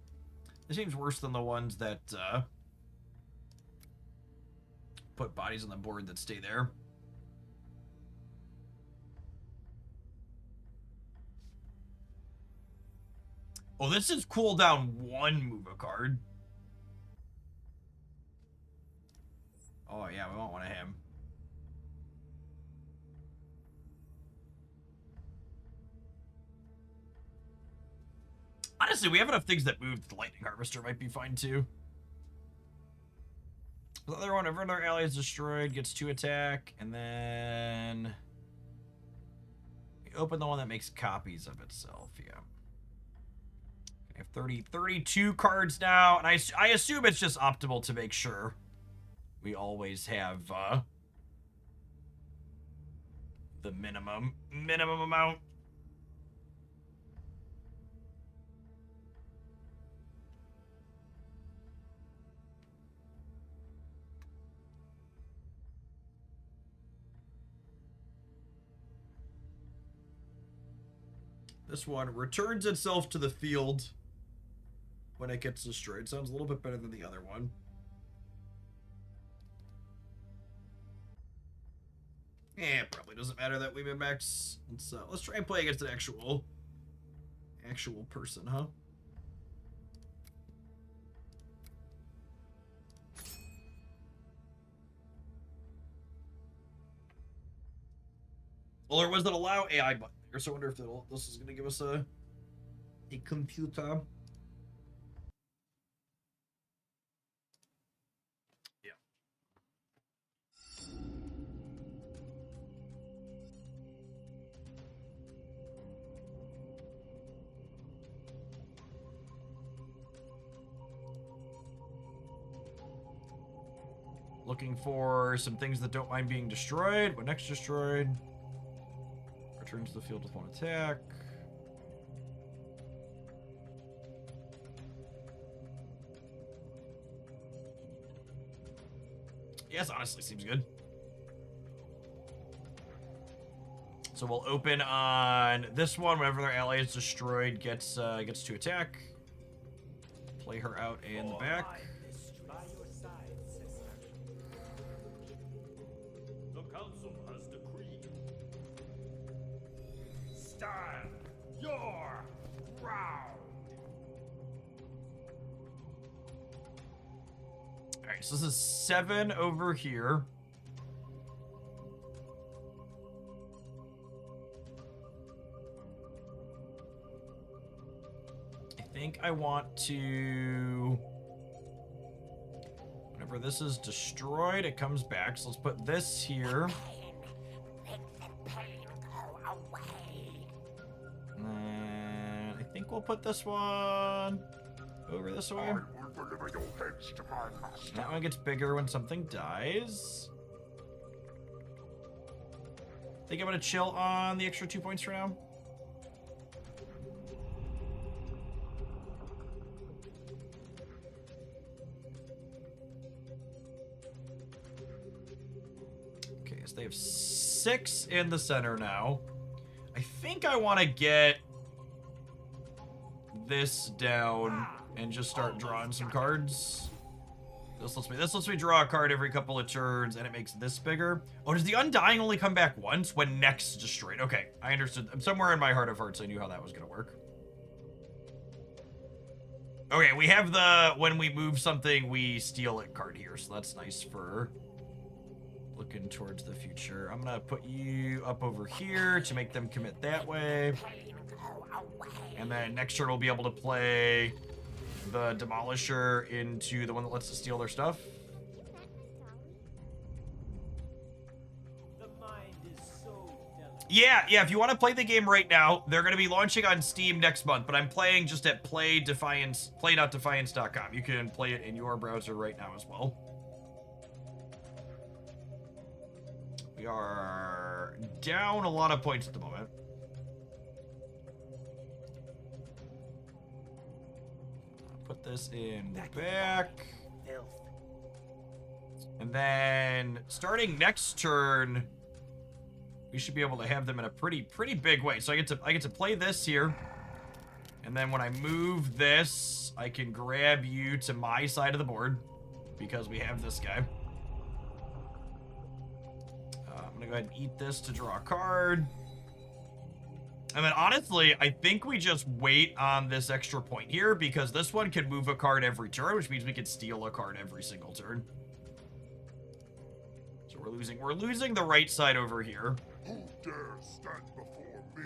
This seems worse than the ones that put bodies on the board that stay there. Oh, this is cooldown 1 move a card. Oh, yeah, we want one of him. Honestly, we have enough things that move. The Lightning Harvester might be fine, too. The other one, whenever another ally is destroyed, gets 2 attack, and then we open the one that makes copies of itself, yeah. I have 32 cards now, and I assume it's just optimal to make sure we always have the minimum amount. This one returns itself to the field when it gets destroyed. Sounds a little bit better than the other one. Yeah, it probably doesn't matter that we min-max. Let's try and play against an actual person, huh? Well, there was an allow AI button here, so I wonder if this is going to give us a computer. Yeah. Looking for some things that don't mind being destroyed. When next destroyed, returns to the field with 1 attack. Yes, honestly, seems good. So we'll open on this one. Whenever their ally is destroyed, gets to attack. Play her out in the back. By your side, sister. The council has decreed. Stand your ground. All right, so this is 7 over here. I think I want to... Whenever this is destroyed, it comes back. So let's put this here. And I think we'll put this one over this way. I will deliver your heads to my master. That one gets bigger when something dies. Think I'm gonna chill on the extra 2 points for now. Okay, so they have 6 in the center now. I think I want to get this down and just start drawing some cards. This lets me draw a card every couple of turns, and it makes this bigger. Oh, does the Undying only come back once when next destroyed? Okay, I understood. Somewhere in my heart of hearts, I knew how that was gonna work. Okay, we have the when we move something, we steal it card here, so that's nice for looking towards the future. I'm gonna put you up over here to make them commit that way. And then next turn we'll be able to play the Demolisher into the one that lets us steal their stuff. The mind is so delicate. Yeah, if you want to play the game right now, they're going to be launching on Steam next month, but I'm playing just at play.defiance.com. You can play it in your browser right now as well. We are down a lot of points at the moment. Put this in the back. Filth. And then starting next turn, we should be able to have them in a pretty big way. So I get to play this here. And then when I move this, I can grab you to my side of the board because we have this guy. I'm gonna go ahead and eat this to draw a card. And then honestly, I think we just wait on this extra point here because this one can move a card every turn, which means we can steal a card every single turn. So we're losing the right side over here. Who dare stand before me?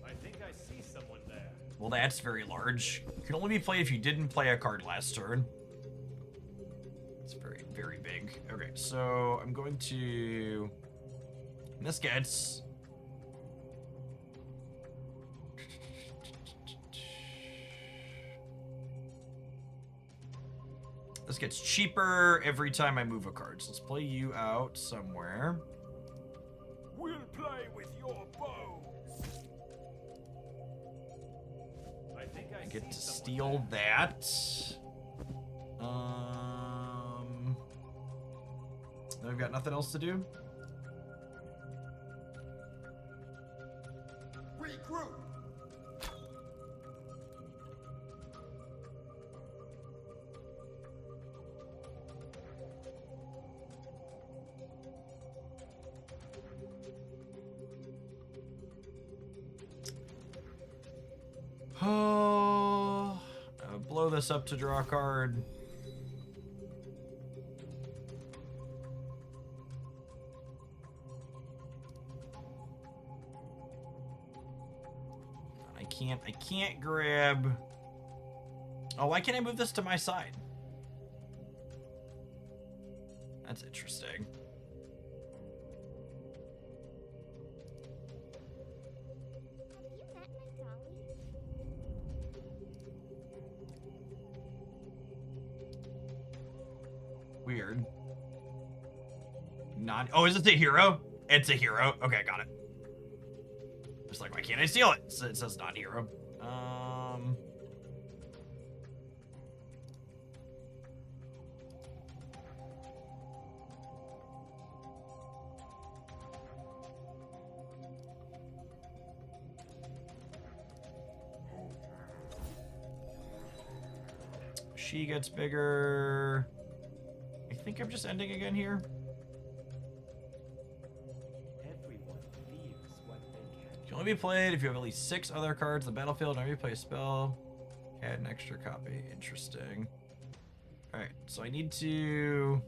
I think I see someone there. Well, that's very large. It can only be played if you didn't play a card last turn. It's very big. Okay, so I'm going to... This gets... This gets cheaper every time I move a card. So let's play you out somewhere. We'll play with your bows. I think I Get to see steal that. I've got nothing else to do. Regroup! Oh, blow this up to draw a card. I can't grab... Oh, why can't I move this to my side? That's interesting. Have you met Natalie? Weird. Not... Oh, is it a hero? It's a hero. Okay, got it. Just like, why can't I steal it? So it says non-hero. She gets bigger. I think I'm just ending again here. Everyone fears what they Can only be played if you have at least 6 other cards in the battlefield. Whenever you play a spell, add an extra copy. Interesting. Alright, so I need to...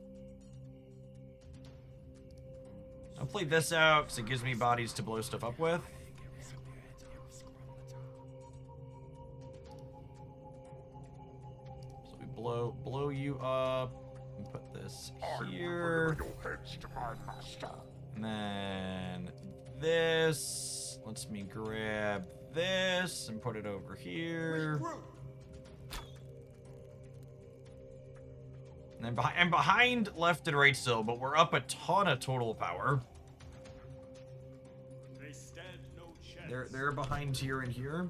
I'll play this out because it gives me bodies to blow stuff up with. So we blow you up and put this here. And then this lets me grab this and put it over here. And I'm behind left and right still, but we're up a ton of total power. They stand no chance. They're behind here and here.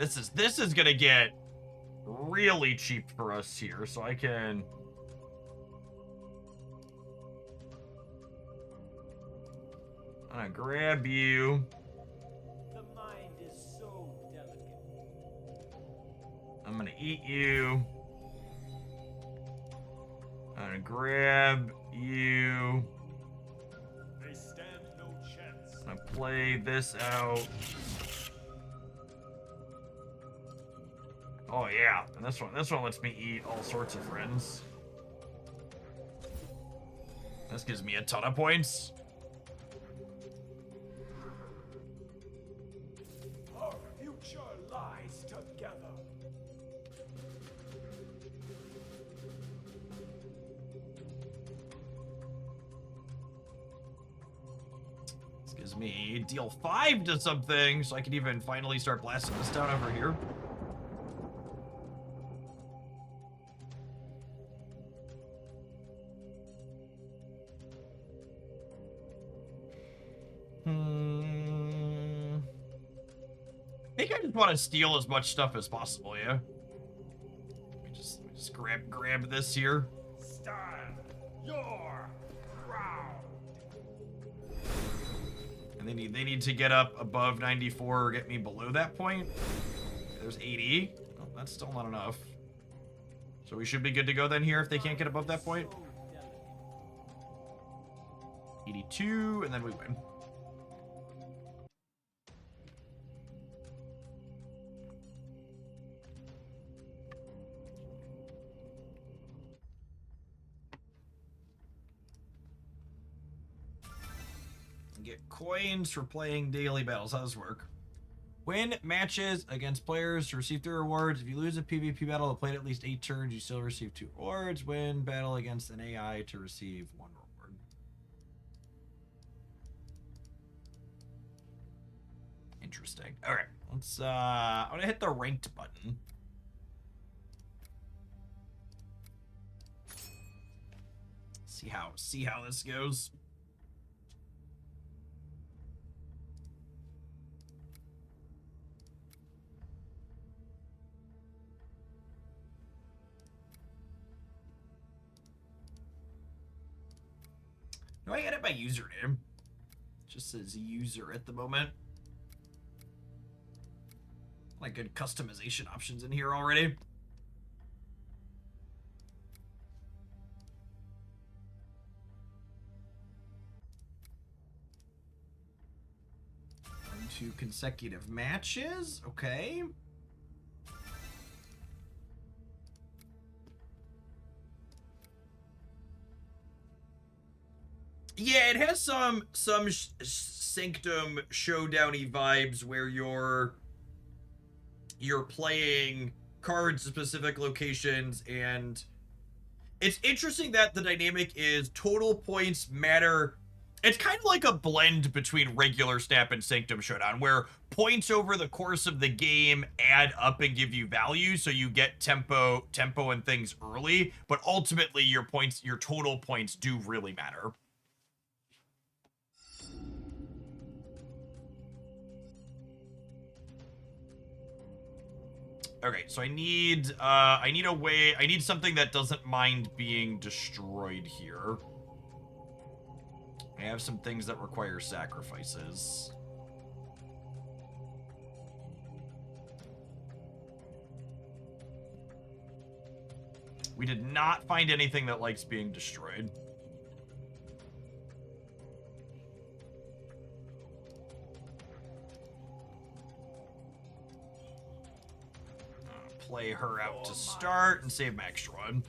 This is gonna get really cheap for us here, so I can... I'm gonna grab you. The mind is so delicate. I'm gonna eat you. I'm gonna grab you. They stand no chance. I'm gonna play this out. Oh yeah, and this one lets me eat all sorts of friends. This gives me a ton of points. Our future lies together. This gives me deal 5 to something, so I can even finally start blasting this down over here. I think I just want to steal as much stuff as possible, yeah? Let me just grab this here. Stand your ground. And they need to get up above 94 or get me below that point. There's 80. Oh, that's still not enough. So we should be good to go then here if they can't get above that point. 82, and then we win. Get coins for playing daily battles. How does this work? Win matches against players to receive 3 rewards. If you lose a PvP battle that played at least 8 turns, you still receive 2 rewards. Win battle against an AI to receive 1 reward. Interesting. Alright, let's I'm gonna hit the ranked button. See how this goes. Do I edit my username? It just says user at the moment. Like good customization options in here already. And 2 consecutive matches. Okay. Yeah, it has some Sanctum Showdown-y vibes where you're playing cards in specific locations, and it's interesting that the dynamic is total points matter. It's kind of like a blend between regular Snap and Sanctum Showdown, where points over the course of the game add up and give you value, so you get tempo and things early, but ultimately your total points do really matter. Okay, so I need a way, I need something that doesn't mind being destroyed here. I have some things that require sacrifices. We did not find anything that likes being destroyed. Play her out to start and save my extra one.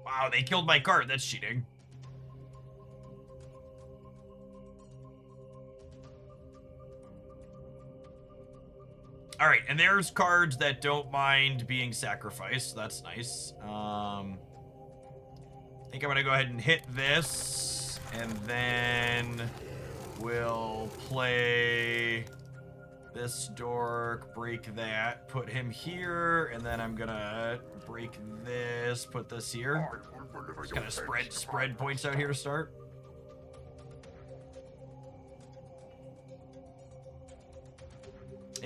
Wow, they killed my card. That's cheating. All right, and there's cards that don't mind being sacrificed. That's nice. I think I'm gonna go ahead and hit this, and then will play this dork, break that, put him here, and then I'm gonna break this, put this here. Just kind of spread points out here to start.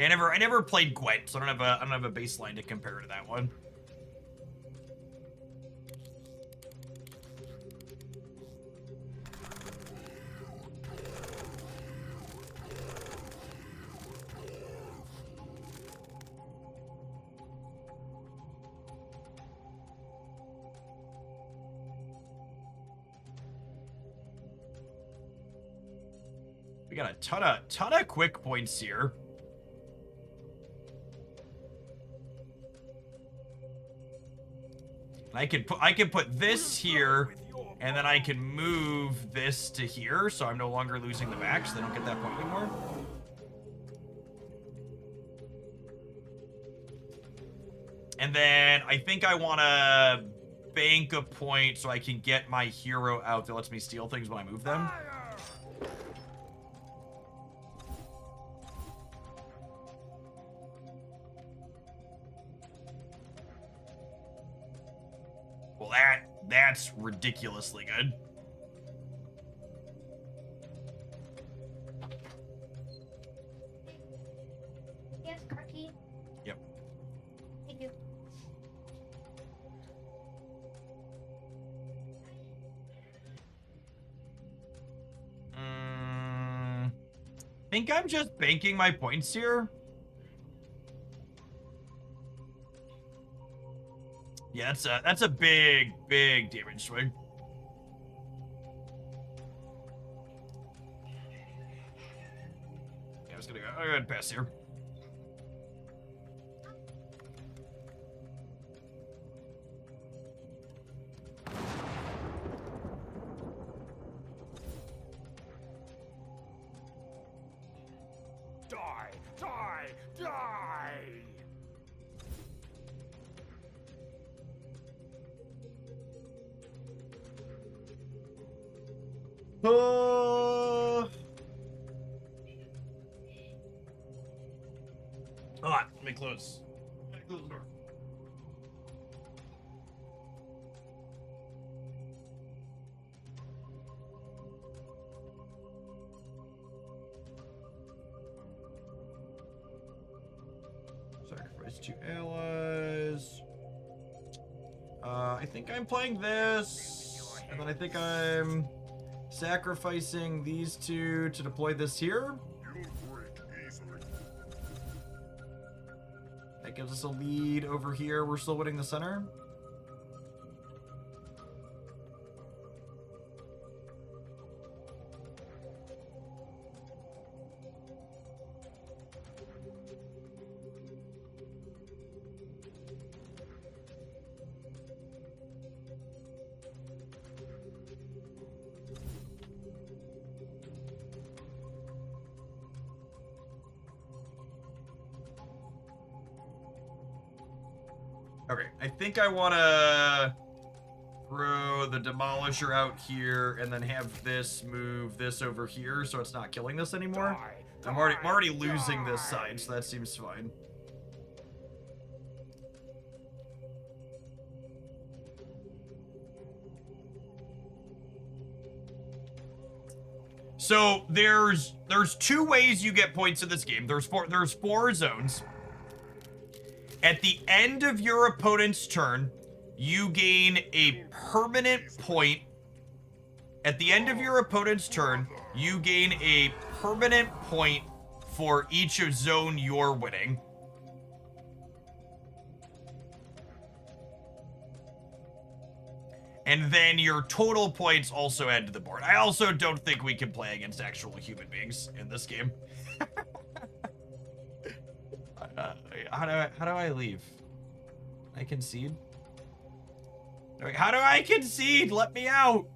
I never played Gwent, so I don't have a baseline to compare to that one. We got a ton of quick points here. I can put this here, and then I can move this to here, so I'm no longer losing the back, so they don't get that point anymore. And then I think I want to bank a point so I can get my hero out that lets me steal things when I move them. Well, that's ridiculously good. Yes, car key. Yep. Thank you. Think I'm just banking my points here. Yeah, that's a big damage swing. Yeah, I was gonna go ahead and pass here. Die! Die! Die! Hold on, let me close. Let me close the door. Sacrifice 2 allies. I think I'm playing this, and then I think I'm sacrificing these two to deploy this here. You'll break easily. That gives us a lead over here. We're still winning the center. Okay, I think I want to throw the Demolisher out here and then have this move this over here so it's not killing this anymore. Die! I'm already losing this side, so that seems fine. So there's two ways you get points in this game. There's four zones. At the end of your opponent's turn, you gain a permanent point. At the end of your opponent's turn, you gain a permanent point for each of zone you're winning. And then your total points also add to the board. I also don't think we can play against actual human beings in this game. How do I leave? I concede? Wait, how do I concede? Let me out.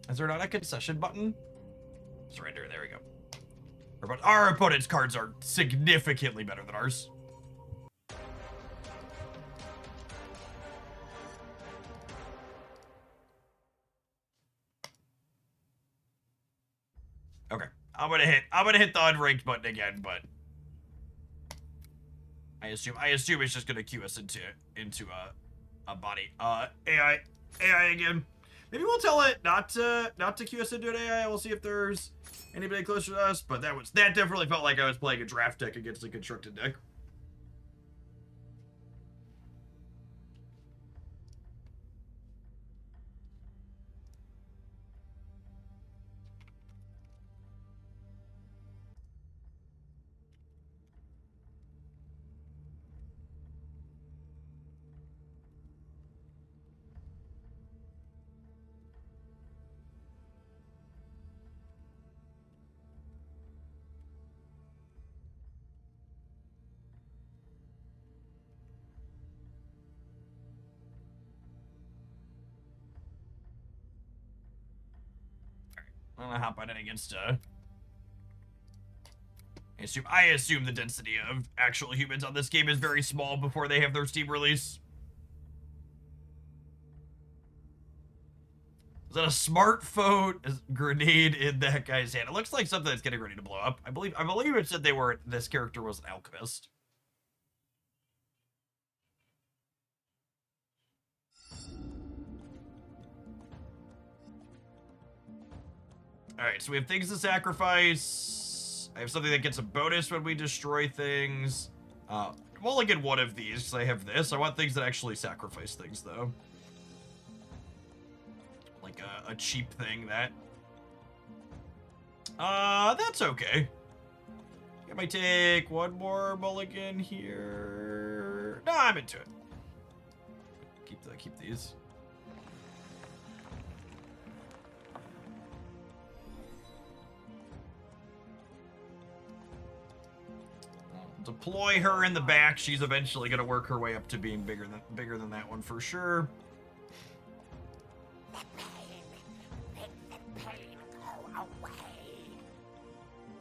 Is there not a concession button? Surrender, there we go. Our opponent's cards are significantly better than ours. Okay. I'm gonna hit the unranked button again, but I assume it's just gonna queue us into a body. AI again. Maybe we'll tell it not to queue us into an AI. We'll see if there's anybody closer to us. But that definitely felt like I was playing a draft deck against a constructed deck. I'm gonna hop on it against I assume the density of actual humans on this game is very small before they have their Steam release. Is that a smartphone grenade in that guy's hand? It looks like something that's getting ready to blow up. I believe it said this character was an alchemist. Alright, so we have things to sacrifice. I have something that gets a bonus when we destroy things. I'm only get one of these because I have this. I want things that actually sacrifice things, though. Like a cheap thing that... that's okay. I might take one more mulligan here. No, I'm into it. Keep these. Deploy her in the back. She's eventually gonna work her way up to being bigger than that one for sure.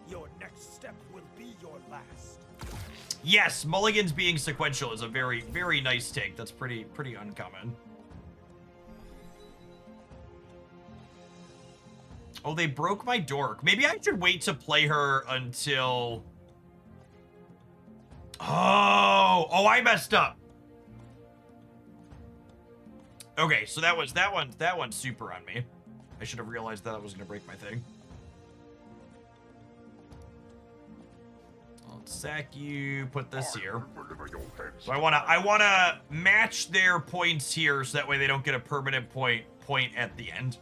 Your next step will be your last. Yes, mulligans being sequential is a very, very nice take. That's pretty uncommon. Oh, they broke my dork. Maybe I should wait to play her until... Oh, I messed up. Okay, so that one's super on me. I should have realized that was gonna break my thing. I'll sack you, put this here. So I wanna match their points here so that way they don't get a permanent point at the end.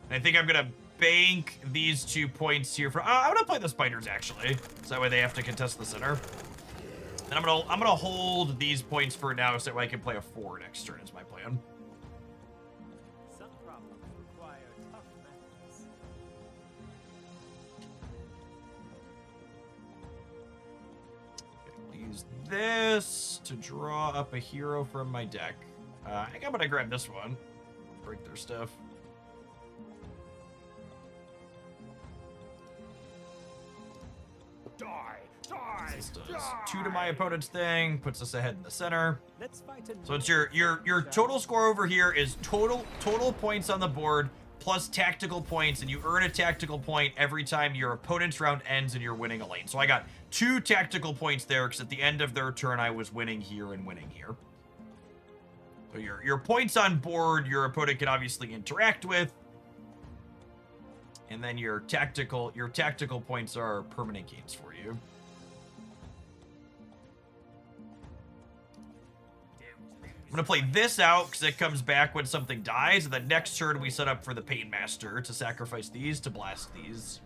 And I think I'm gonna bank these 2 points here for... I'm gonna play the spiders, actually. So that way they have to contest the center. And I'm gonna hold these points for now so that way I can play a 4 next turn is my plan. Some problems require tough methods. Okay, I'll use this to draw up a hero from my deck. I think I'm gonna grab this one. Break their stuff. This does 2 to my opponent's thing, puts us ahead in the center. Let's fight So it's your total score over here is total points on the board plus tactical points, and you earn a tactical point every time your opponent's round ends and you're winning a lane. So I got 2 tactical points there because at the end of their turn I was winning here and winning here. So your points on board your opponent can obviously interact with. And then your tactical points are permanent gains for you. I'm gonna play this out because it comes back when something dies, and then next turn we set up for the Pain Master to sacrifice these to blast these.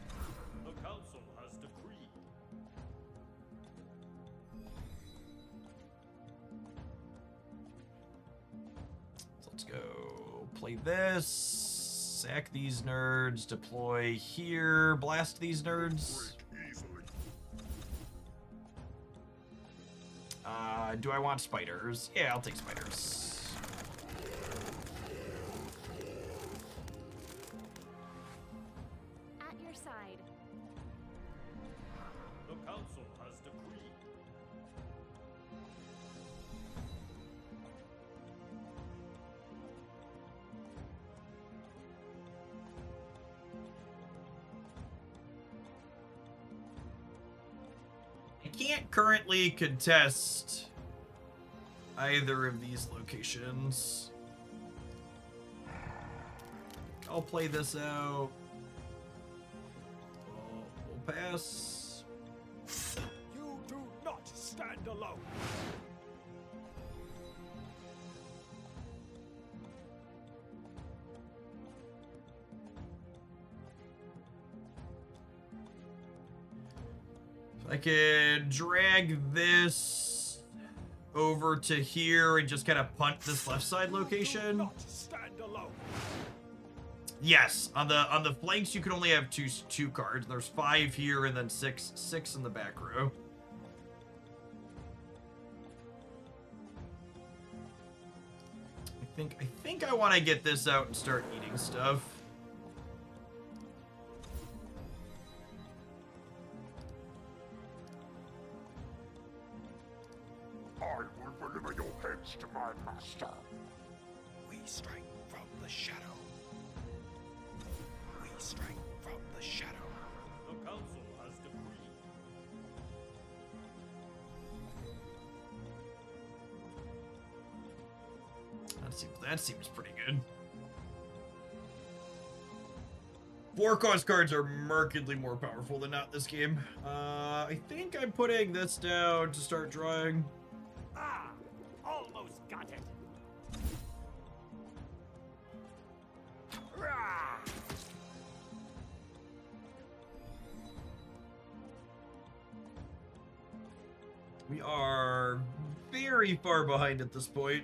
The council has decreed. So let's go play this, sack these nerds, deploy here, blast these nerds. Do I want spiders? Yeah, I'll take spiders. At your side. The council has decreed. can't currently contest either of these locations. I'll play this out. We'll pass. You do not stand alone. I can drag this over to here and just kind of punt this left side location. Not stand alone. Yes, on the flanks you can only have two cards. There's 5 here and then six in the back row. I think I want to get this out and start eating stuff. I will deliver your heads to my master. We strike from the shadow. We strike from the shadow. The council has decreed. That seems pretty good. 4 cost cards are markedly more powerful than not this game. I think I'm putting this down to start drawing. Ah, almost got it. Rah! We are very far behind at this point.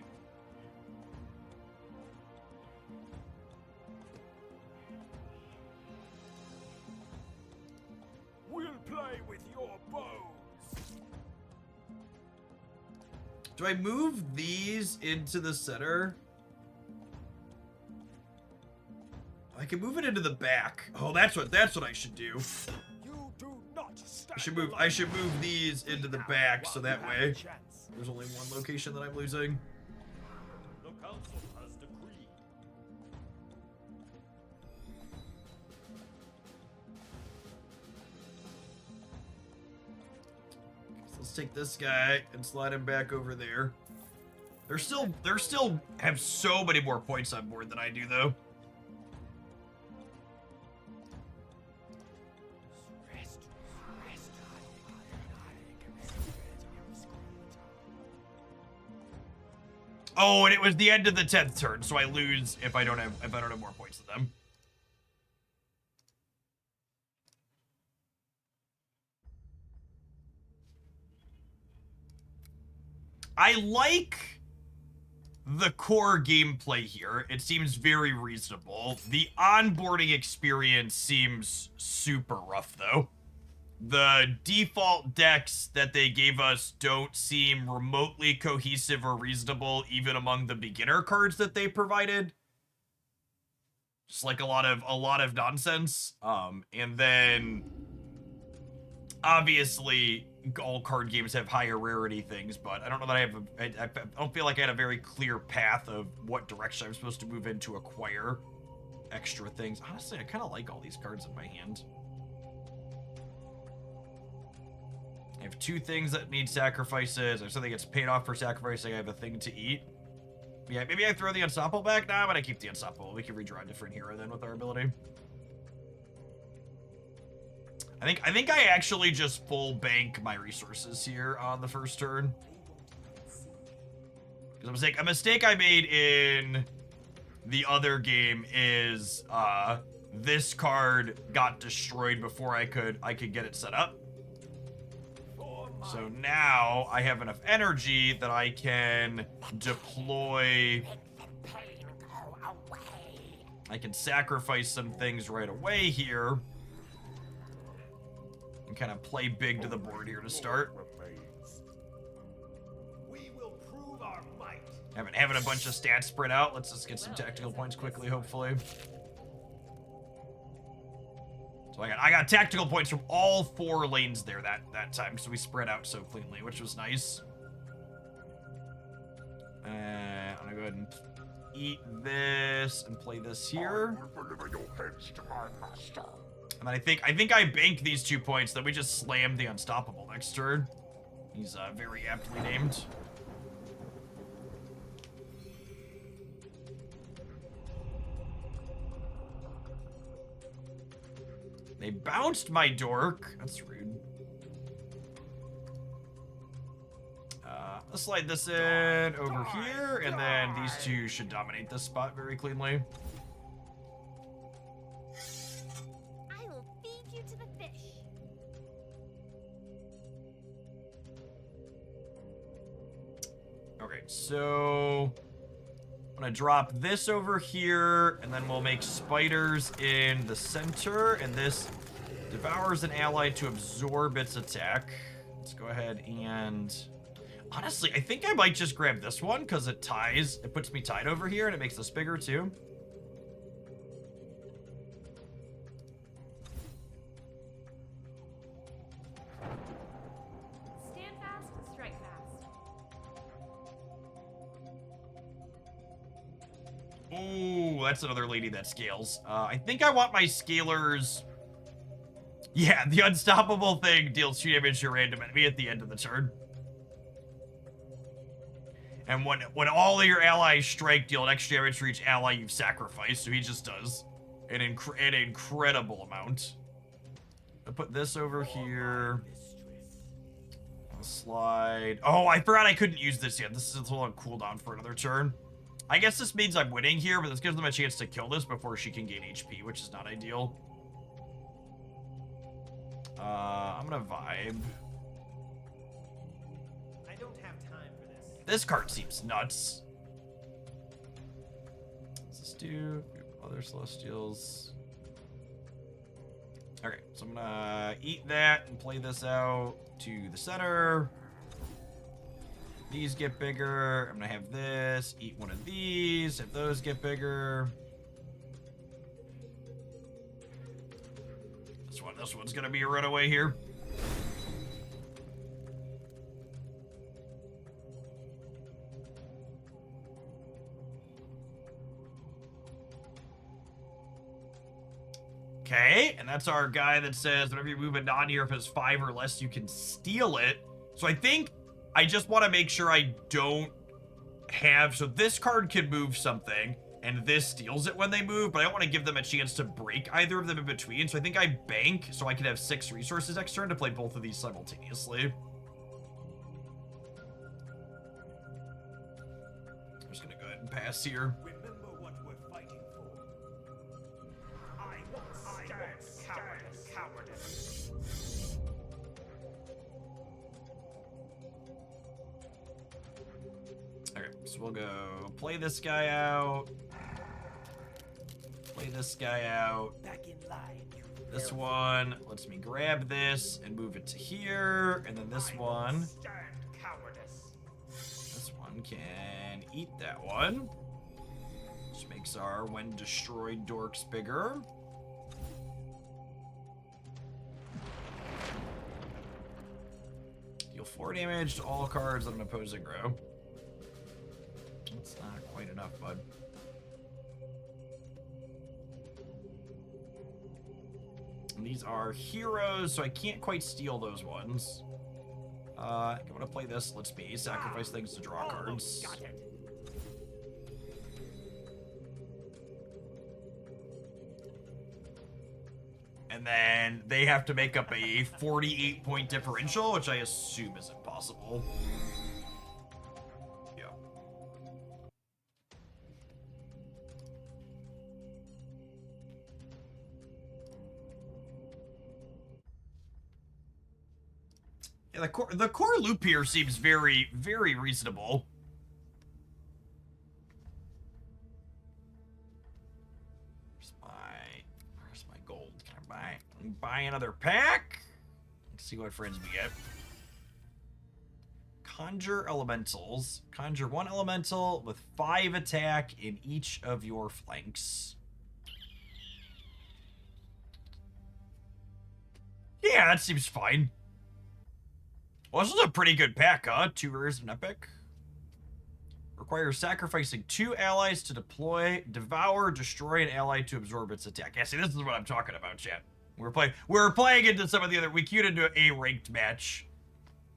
We'll play with your bows. Do I move these into the center? I can move it into the back. Oh, that's what I should do. You do not stand I should move these into the back so that way there's only one location that I'm losing. The council has decreed. So let's take this guy and slide him back over there. They're still have so many more points on board than I do though. Oh, and it was the end of the 10th turn, so I lose if I don't have more points than them. I like the core gameplay here. It seems very reasonable. The onboarding experience seems super rough though. The default decks that they gave us don't seem remotely cohesive or reasonable even among the beginner cards that they provided. Just like a lot of nonsense. And then obviously all card games have higher rarity things, but I don't know that I don't feel like I had a very clear path of what direction I'm supposed to move in to acquire extra things. Honestly, I kind of like all these cards in my hand. I have 2 things that need sacrifices. I have something that's paid off for sacrificing. I have a thing to eat. Yeah, maybe I throw the Unstoppable back. Nah, I'm gonna keep the Unstoppable. We can redraw a different hero then with our ability. I think I actually just full bank my resources here on the first turn. Because a mistake I made in the other game is this card got destroyed before I could get it set up. So now I have enough energy that I can deploy. I can sacrifice some things right away here. And kind of play big to the board here to start. We will prove our might. Having a bunch of stats spread out. Let's just get some tactical points quickly, hopefully. So I got tactical points from all 4 lanes there that time, so we spread out so cleanly, which was nice. I'm gonna go ahead and eat this and play this here. I will deliver your heads to my master. And then I think I bank these 2 points, then we just slam the Unstoppable next turn. He's very aptly named. They bounced my dork. That's rude. Let's slide this in over here, and then these two should dominate this spot very cleanly. I will feed you to the fish. Okay, so I'm gonna drop this over here, and then we'll make spiders in the center, and this devours an ally to absorb its attack. Let's go ahead and... Honestly, I think I might just grab this one, because it ties. It puts me tied over here, and it makes this bigger, too. Stand fast, strike fast. Ooh, that's another lady that scales. I think I want my scalers... Yeah, the unstoppable thing deals 2 damage to a random enemy at the end of the turn. And when all of your allies strike, deal an extra damage for each ally you've sacrificed. So he just does an incredible amount. I'll put this over here. I'll slide. Oh, I forgot I couldn't use this yet. This is still on cooldown for another turn. I guess this means I'm winning here, but this gives them a chance to kill this before she can gain HP, which is not ideal. I'm gonna vibe. I don't have time for this. This card seems nuts. What's this do? Other celestials. Okay, so I'm gonna eat that and play this out to the center. These get bigger. I'm gonna have this. Eat one of these. If those get bigger. This one's gonna be a runaway here. Okay, and that's our guy that says whenever you move a non-hero, if it's 5 or less, you can steal it. So I think I just want to make sure I don't have... So this card can move something, and this steals it when they move, but I don't want to give them a chance to break either of them in between. So I think I bank so I can have 6 resources next turn to play both of these simultaneously. I'm just going to go ahead and pass here. Remember what we're fighting for. I won't stand cowardice. Okay, so we'll go play this guy out. Play this guy out. Back in line. This one lets me grab this and move it to here. And then this one, Stand cowardice. this one can eat that one. Which makes our when destroyed dorks bigger. Deal 4 damage to all cards on an opposing row. That's not quite enough, bud. And these are heroes, so I can't quite steal those ones. I'm gonna play this. Let's be sacrifice things to draw cards. Got it. And then they have to make up a 48-point differential, which I assume is impossible. Yeah. Yeah, the core loop here seems very, very reasonable. Where's my gold? Can I buy another pack? Let's see what friends we get. Conjure elementals. Conjure 1 elemental with 5 attack in each of your flanks. Yeah, that seems fine. Well, this is a pretty good pack, huh? 2 rares and epic. Requires sacrificing 2 allies to deploy, devour, destroy an ally to absorb its attack. Yeah, see, this is what I'm talking about, chat. We're playing into some of the other. We queued into a ranked match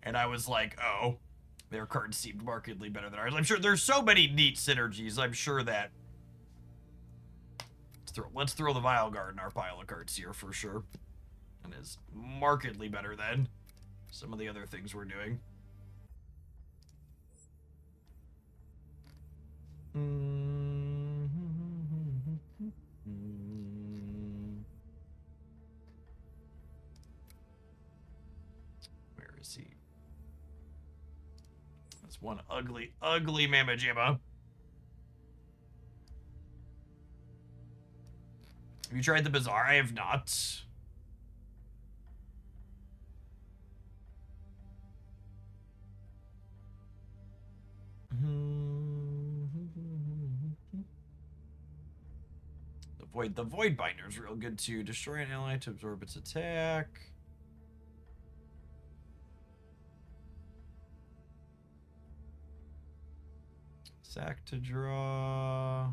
And I was like, oh, their cards seemed markedly better than ours. I'm sure there's so many neat synergies. I'm sure that... Let's throw the Vile Guard in our pile of cards here for sure. And is markedly better than some of the other things we're doing. Where is he? That's one ugly, ugly Mamma Jamma. Have you tried the Bazaar? I have not. The Void Binder is real good too. Destroy an ally to absorb its attack. Sack to draw.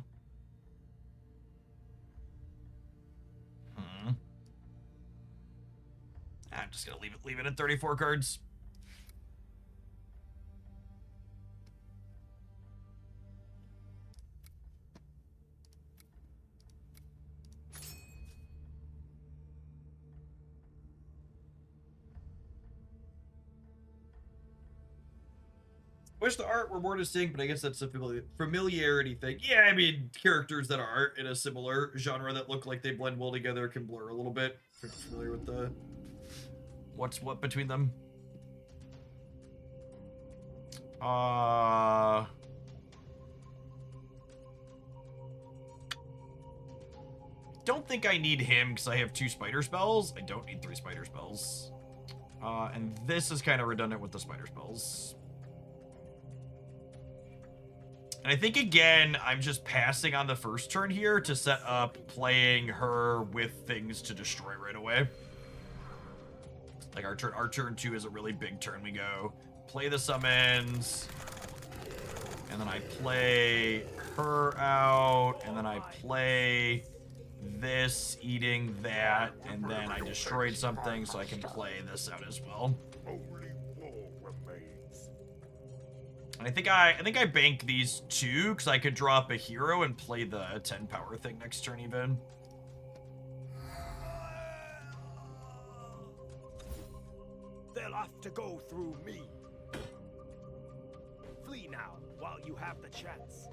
I'm just gonna leave it at 34 cards. Wish the art were more distinct, but I guess that's a familiarity thing. Yeah, I mean, characters that are in a similar genre that look like they blend well together can blur a little bit. If you're familiar with the what's what between them. Don't think I need him because I have 2 spider spells. I don't need 3 spider spells. And this is kind of redundant with the spider spells. And I think, again, I'm just passing on the first turn here to set up playing her with things to destroy right away. Like, our turn 2 is a really big turn. We go play the summons, and then I play her out, and then I play this, eating that, and then I destroyed something, so I can play this out as well. Only war remains. And I think I bank these 2 because I could draw up a hero and play the 10 power thing next turn even. They'll have to go through me. Flee now while you have the chance.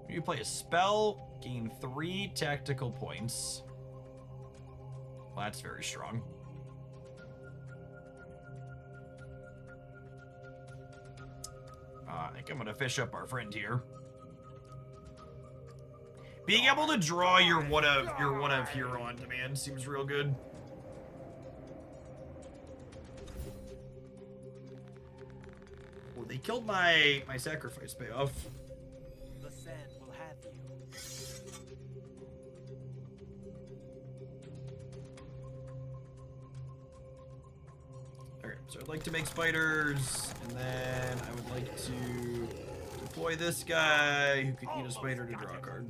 You play a spell, gain 3 tactical points. Well, that's very strong. I think I'm gonna fish up our friend here. Being able to draw your one of hero on demand seems real good. Oh, they killed my sacrifice payoff. The sand will have you. Okay, so I'd like to make spiders, and then I would like to deploy this guy who could eat a spider to draw a card.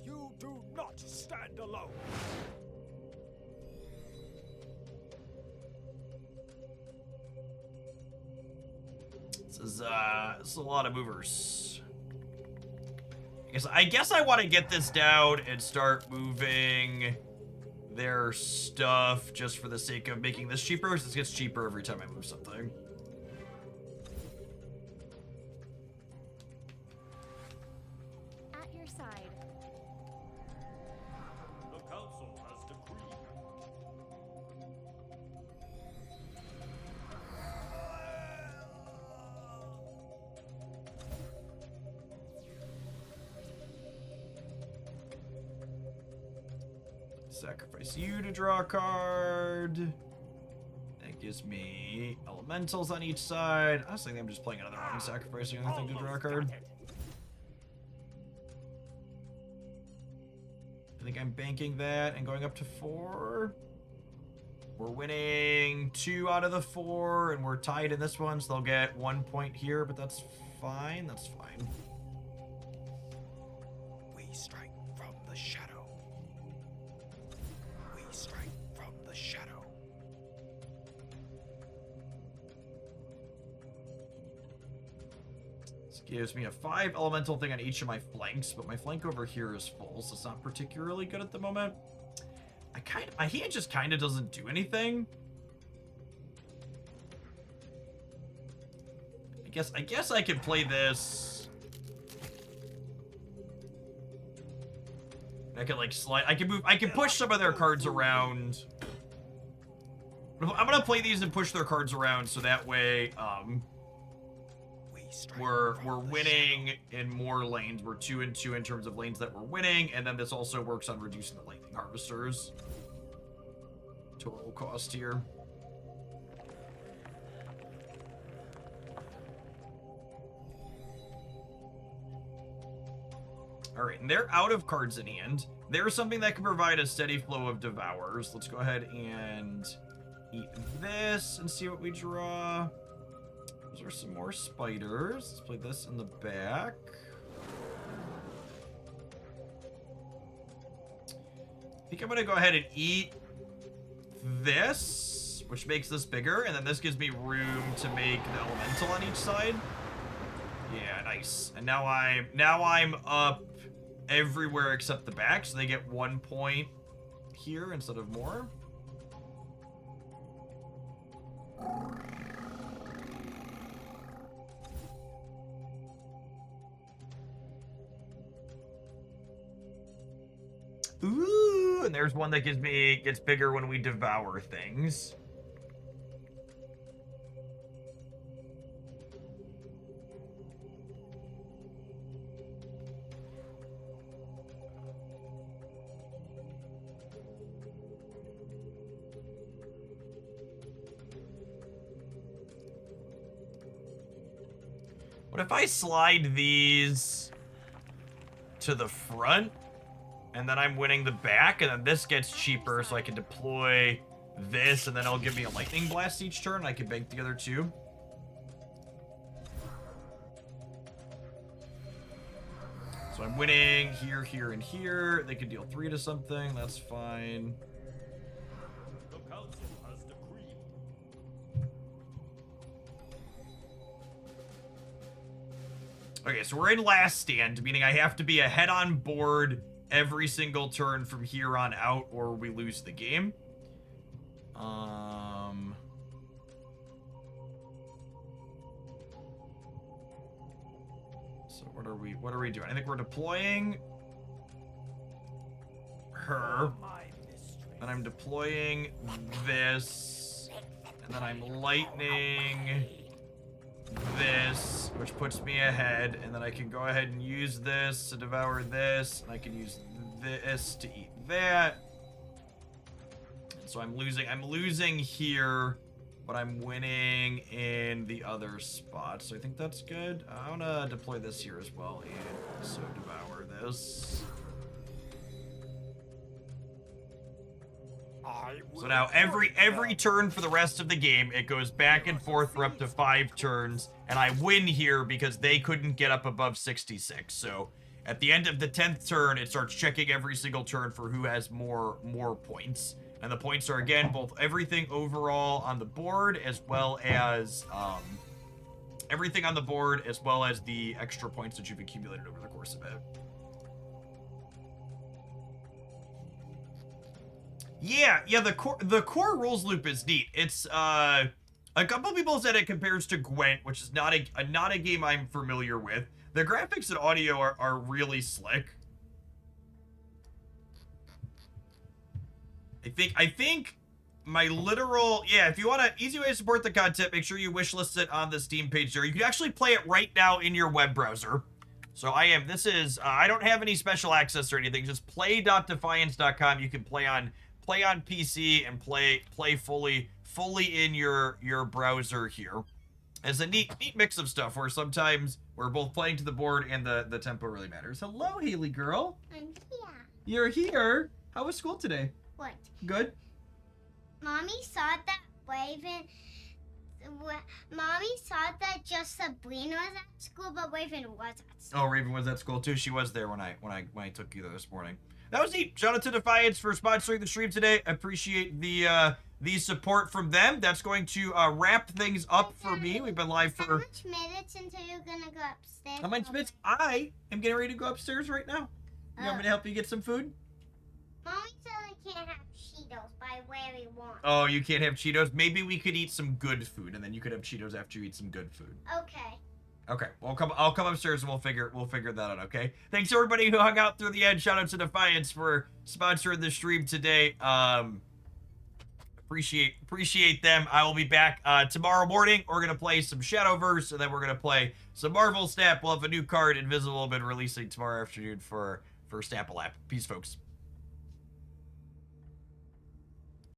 You do not stand alone. This is a lot of movers. I guess I want to get this down and start moving their stuff just for the sake of making this cheaper, because this gets cheaper every time I move something. At your side. The council has decreed. Sacrifice you to draw a card. That gives me elementals on each side. I was thinking I'm just playing another one and sacrificing another thing to draw a card. I think I'm banking that and going up to 4. We're winning 2 out of the 4, and we're tied in this one, so they'll get 1 point here, but that's fine. That's fine. We strike from the shadow. Gives me a 5 elemental thing on each of my flanks, but my flank over here is full, so it's not particularly good at the moment. My hand just kind of doesn't do anything. I guess I could play this. I could like slide. I can push some of their cards around. I'm gonna play these and push their cards around so that way, we're winning in more lanes. We're 2 and 2 in terms of lanes that we're winning, and then this also works on reducing the lightning harvesters. Total cost here. Alright, and they're out of cards in hand. There's something that can provide a steady flow of devours. Let's go ahead and eat this and see what we draw. Those are some more spiders. Let's play this in the back. I think I'm going to go ahead and eat this, which makes this bigger, and then this gives me room to make the elemental on each side. Yeah, nice. And now I'm up everywhere except the back, so they get 1 point here instead of more. Ooh, and there's one that gets bigger when we devour things. What if I slide these to the front, and then I'm winning the back, and then this gets cheaper, so I can deploy this, and then it'll give me a lightning blast each turn, and I can bank the other 2. So I'm winning here, here, and here. They could deal 3 to something. That's fine. The council has decreed. Okay, so we're in last stand, meaning I have to be ahead on board every single turn from here on out, or we lose the game. So what are we doing? I think we're deploying her, and I'm deploying this, and then I'm lightning this, which puts me ahead, and then I can go ahead and use this to devour this, and I can use this to eat that. So I'm losing here, but I'm winning in the other spot, so I think that's good. I want to deploy this here as well, and also devour this. So now every turn for the rest of the game, it goes back and forth for up to 5 turns, and I win here because they couldn't get up above 66. So at the end of the 10th turn, it starts checking every single turn for who has more points. And the points are, again, both everything overall on the board, as well as everything on the board, as well as the extra points that you've accumulated over the course of it. Yeah, the core rules loop is neat. It's a couple people said it compares to Gwent, which is not a game I'm familiar with. The graphics and audio are really slick. I think my literal, yeah, if you want an easy way to support the content, make sure you wishlist it on the Steam page there. You can actually play it right now in your web browser. So I don't have any special access or anything. Just play.defiance.com. You can play on PC and play fully in your browser here. It's a neat mix of stuff where sometimes we're both playing to the board and the tempo really matters. Hello, Haley girl. I'm here. You're here. How was school today? What? Good. Mommy thought that Mommy thought that just Sabrina was at school, but Raven was at school. Oh, Raven was at school too. She was there when I took you there this morning. that was neat. Shout out to Dfiance for sponsoring the stream today. I appreciate the support from them. That's going to wrap things up for me. We've been live How for much minutes until you're gonna go upstairs? how many minutes? I am getting ready to go upstairs right now. You want me to help you get some food? Mommy said I can't have Cheetos, but I really want. Oh, you can't have Cheetos? Maybe we could eat some good food, and then you could have Cheetos after you eat some good food. Okay. Okay, well, I'll come upstairs and we'll figure that out, okay? Thanks everybody who hung out through the end. Shout out to Dfiance for sponsoring the stream today. Appreciate them. I will be back tomorrow morning. We're gonna play some Shadowverse, and then we're gonna play some Marvel Snap. We'll have a new card, Invisible, been releasing tomorrow afternoon for Snapple app. Peace, folks.